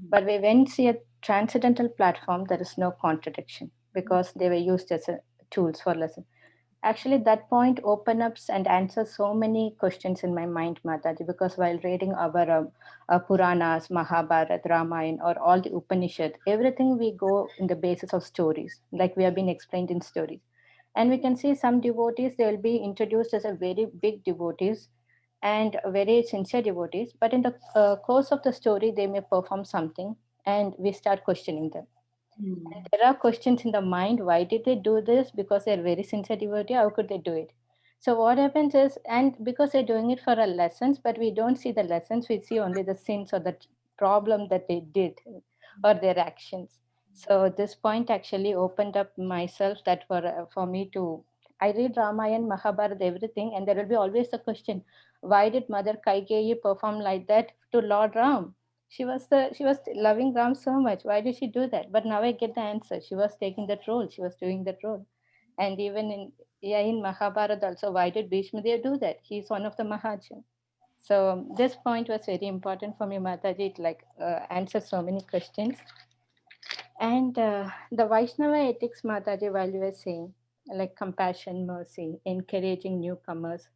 But when you see a transcendental platform, there is no contradiction because they were used as tools for lesson. Actually, that point opens up and answers so many questions in my mind, Mataji, because while reading our Puranas, Mahabharata, Ramayana, or all the Upanishad, everything we go in the basis of stories, like we have been explained in stories. And we can see some devotees, they will be introduced as a very big devotees and very sincere devotees, but in the course of the story, they may perform something and we start questioning them. And there are questions in the mind. Why did they do this? Because they're very sincere devotee. How could they do it? So what happens is, and because they're doing it for a lessons, but we don't see the lessons. We see only the sins or the problem that they did or their actions. So this point actually opened up myself that for me to, I read Ramayana, Mahabharata, everything, and there will be always the question: why did Mother Kaikeyi perform like that to Lord Ram? She was loving Ram so much. Why did she do that? But now I get the answer. She was taking that role. She was doing that role. And even in Mahabharata also, why did Bhishma Dev do that? He's one of the Mahajan. So this point was very important for me, Mataji. It like answers so many questions. And the Vaishnava ethics, Mataji, while you were saying, like compassion, mercy, encouraging newcomers,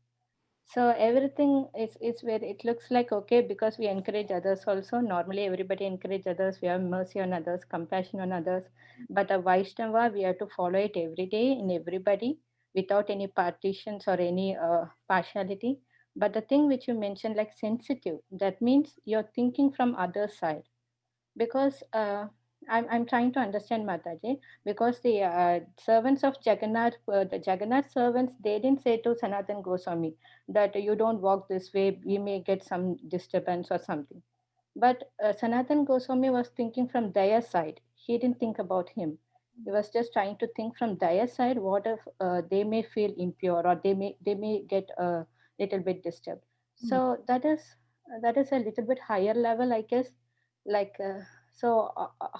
so everything is where it looks like okay because we encourage others also. Normally everybody encourage others. We have mercy on others, compassion on others. But a Vaishnava, we have to follow it every day in everybody without any partitions or any partiality. But the thing which you mentioned, like sensitive, that means you're thinking from other side because I'm trying to understand Mataji because the servants of Jagannath, the Jagannath servants, they didn't say to Sanatan Goswami that you don't walk this way, we may get some disturbance or something. But Sanatan Goswami was thinking from their side. He didn't think about him. He was just trying to think from their side. What if they may feel impure or they may get a little bit disturbed. So that is a little bit higher level, I guess. Like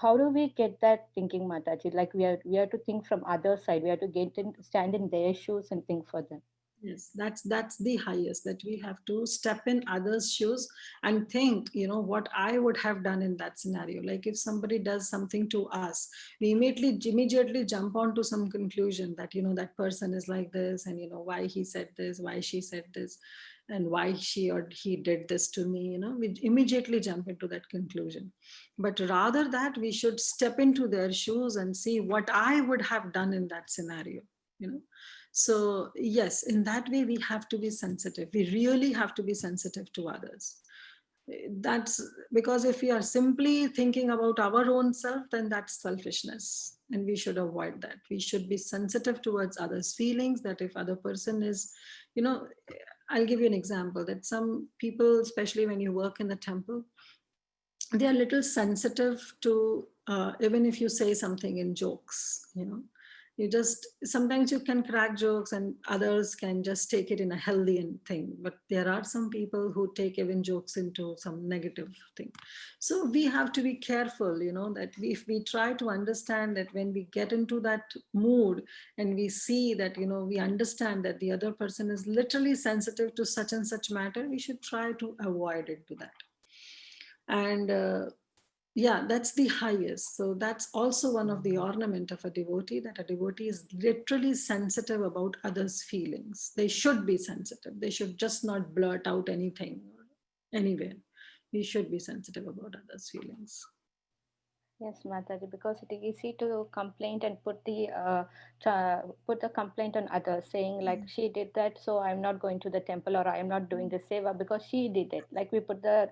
how do we get that thinking, Mataji? Like we have to think from other side. We have to stand in their shoes and think for them. Yes, that's the highest, that we have to step in others' shoes and think, what I would have done in that scenario. Like if somebody does something to us, we immediately jump on to some conclusion that, that person is like this, and why he said this, why she said this, and why she or he did this to me. We immediately jump into that conclusion. But rather that we should step into their shoes and see what I would have done in that scenario. you know so yes, in that way we have to be sensitive. We really have to be sensitive to others. That's because if we are simply thinking about our own self, then that's selfishness, and we should avoid that. We should be sensitive towards others' feelings. That if other person is, you know I'll give you an example, that some people, especially when you work in the temple, they are little sensitive to, even if you say something in jokes. You just, sometimes you can crack jokes and others can just take it in a healthy thing, but there are some people who take even jokes into some negative thing. So we have to be careful, that if we try to understand that when we get into that mood and we see that, we understand that the other person is literally sensitive to such and such matter, we should try to avoid it to that. And yeah, that's the highest. So that's also one of the ornament of a devotee, that a devotee is literally sensitive about others' feelings. They should be sensitive. They should just not blurt out anything anywhere. We should be sensitive about others' feelings. Yes, Mataji, because it is easy to complain and put the complaint on others, saying like she did that, so I'm not going to the temple or I'm not doing the seva because she did it. Like we put the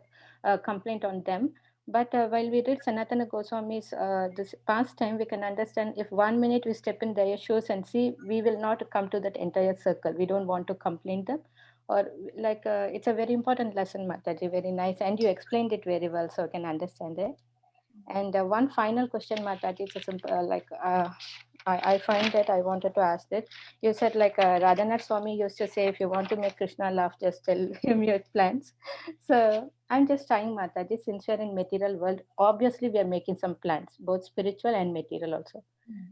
complaint on them. But while we read Sanatana Goswami's this past time, we can understand if 1 minute we step in their shoes and see, we will not come to that entire circle. We don't want to complain them. Or like it's a very important lesson, Mataji, very nice. And you explained it very well, so I can understand it. And one final question, Mataji, it's a simple, I find that I wanted to ask that. You said like Radhanath Swami used to say, if you want to make Krishna laugh, just tell him your plans. So I'm just trying, Mataji, since we're in material world, obviously we are making some plans, both spiritual and material also.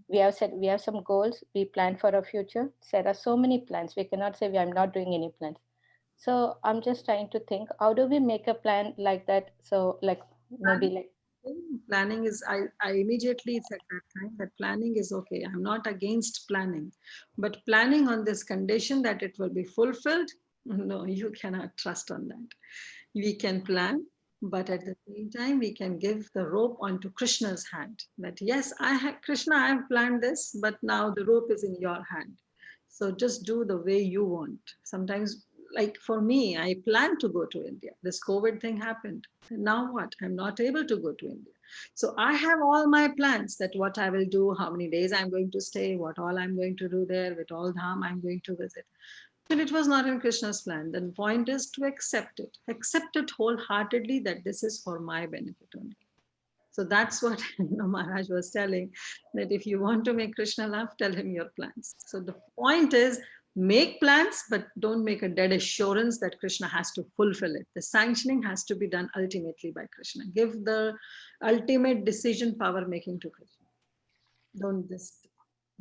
We have said we have some goals, we plan for our future. There are so many plans. We cannot say I'm not doing any plans. So I'm just trying to think, how do we make a plan like that? So like maybe like Planning is, I immediately said that time that planning is okay. I'm not against planning, but planning on this condition that it will be fulfilled, no, you cannot trust on that. We can plan, but at the same time, we can give the rope onto Krishna's hand. That yes, Krishna, I have planned this, but now the rope is in your hand. So just do the way you want. Sometimes, like for me, I planned to go to India. This COVID thing happened. And now what? I'm not able to go to India. So I have all my plans that what I will do, how many days I'm going to stay, what all I'm going to do there, with all dham I'm going to visit. Till it was not in Krishna's plan. The point is to accept it wholeheartedly that this is for my benefit only. So that's what Maharaj was telling, that if you want to make Krishna laugh, tell him your plans. So the point is, make plans, but don't make a dead assurance that Krishna has to fulfill it. The sanctioning has to be done ultimately by Krishna. Give the ultimate decision power making to Krishna. Don't just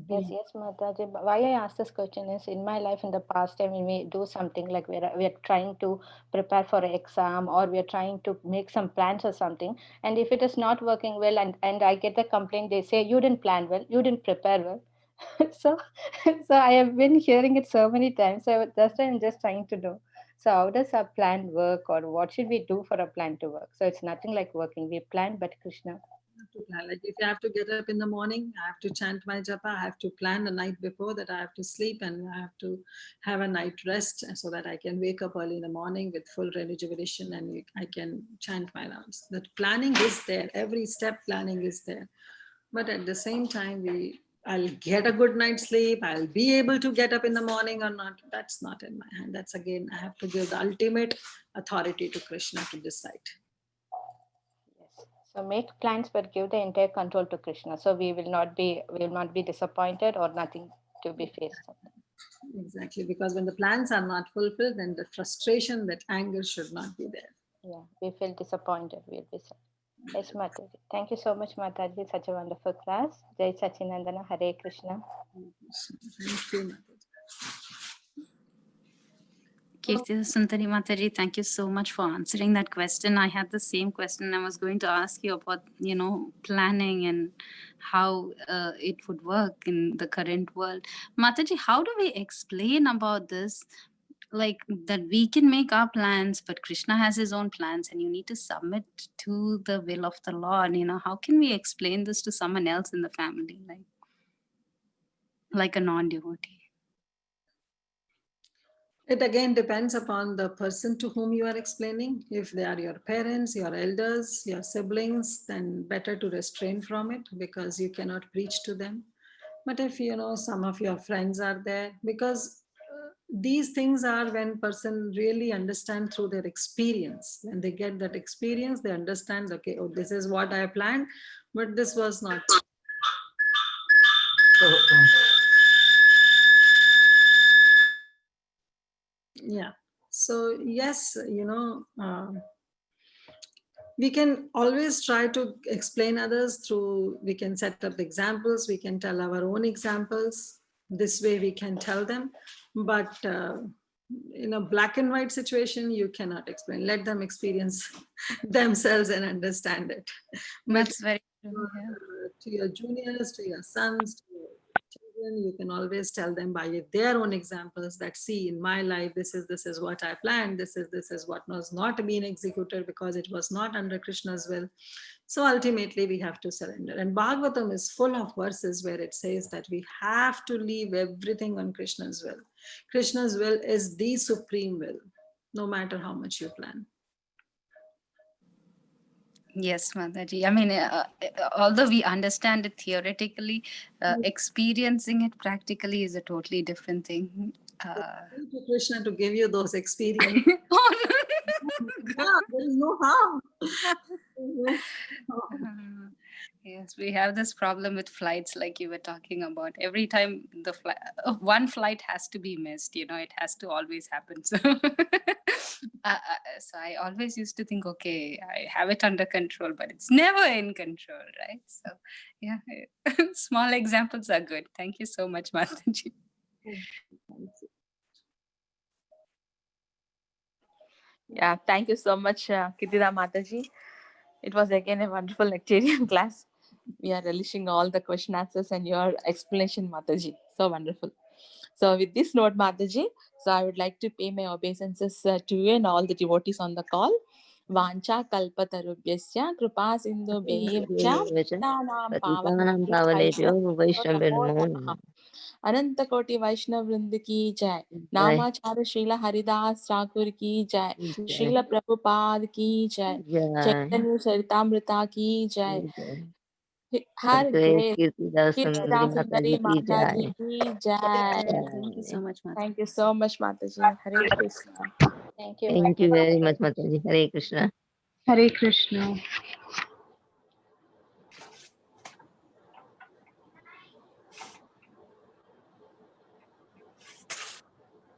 Yes, be. yes, Mataji. Why I ask this question is in my life in the past time when we do something like we're trying to prepare for an exam or we're trying to make some plans or something, and if it is not working well and I get the complaint, they say you didn't plan well, you didn't prepare well. So so I have been hearing it so many times. So that's why I'm just trying to know. So how does our plan work or what should we do for a plan to work? So it's nothing like working. We plan, but Krishna. To plan. Like if I have to get up in the morning, I have to chant my japa. I have to plan the night before that I have to sleep and I have to have a night rest so that I can wake up early in the morning with full rejuvenation and I can chant my rounds. That planning is there. Every step planning is there. But at the same time, I'll get a good night's sleep. I'll be able to get up in the morning or not. That's not in my hand. That's again, I have to give the ultimate authority to Krishna to decide. Yes. So make plans but give the entire control to Krishna. So we will not be disappointed or nothing to be faced. Exactly, because when the plans are not fulfilled, then the frustration, that anger should not be there. Yeah, we feel disappointed. We'll be sad. Yes, Mataji. Thank you so much, Mataji. Such a wonderful class. Jai Sachinandana. Hare Krishna. Thank you, Mataji. Kirtida Sundari Mataji, thank you so much for answering that question. I had the same question. I was going to ask you about, planning and how it would work in the current world. Mataji, how do we explain about this? Like that we can make our plans, but Krishna has his own plans and you need to submit to the will of the Lord. How can we explain this to someone else in the family, like a non-devotee? It again depends upon the person to whom you are explaining. If they are your parents, your elders, your siblings, then better to restrain from it because you cannot preach to them. But if some of your friends are there, because these things are when person really understand through their experience. When they get that experience, they understand, okay, oh, this is what I planned, but this was not. Yeah. So yes, we can always try to explain others through, we can set up examples, we can tell our own examples. This way we can tell them. But in a black and white situation, you cannot explain. Let them experience themselves and understand it. That's very true. Yeah. To your juniors, to your sons, to your children, you can always tell them by their own examples that, see, in my life, this is what I planned, this is what was not being executed because it was not under Krishna's will. So ultimately we have to surrender. And Bhagavatam is full of verses where it says that we have to leave everything on Krishna's will. Krishna's will is the supreme will, no matter how much you plan. Yes, Mataji. I mean, although we understand it theoretically, experiencing it practically is a totally different thing. To Krishna to give you those experiences. Yeah, there is no harm. Yes, we have this problem with flights, like you were talking about. Every time one flight has to be missed, it has to always happen. So, so I always used to think, okay, I have it under control, but it's never in control, right? So, yeah, small examples are good. Thank you so much, Mataji. Yeah, thank you so much, Kirtida Mataji. It was again a wonderful lecturian class. We are relishing all the question answers and your explanation, Mataji. So wonderful. So with this note, Mataji, so I would like to pay my obeisances to you and all the devotees on the call. Vancha kalpatarubhyasya kripa sindhu bhevcha patanam पतितानां pavanebhyo पावनेभ्यो नमो वैष्णवेर्मो नमः. अनंत कोटि वैष्णव वृंद की जय. जय नामाचार्य श्रीला हरिदास ठाकुर की जय. जय श्रील प्रभुपाद की जय. जय चैतन्य चरितामृता की जय. जय हर ग्रेट ग्रेट कीर्तिदास कीर्तिदा सुंदरी माता सुंदरी जी की माता जी जय की जय. Thank you so much, Mataji. Thank you so much, Mataji. Hare Krishna. Thank you, thank you Mataji. Very much माता जी हरे कृष्णा Hare Krishna.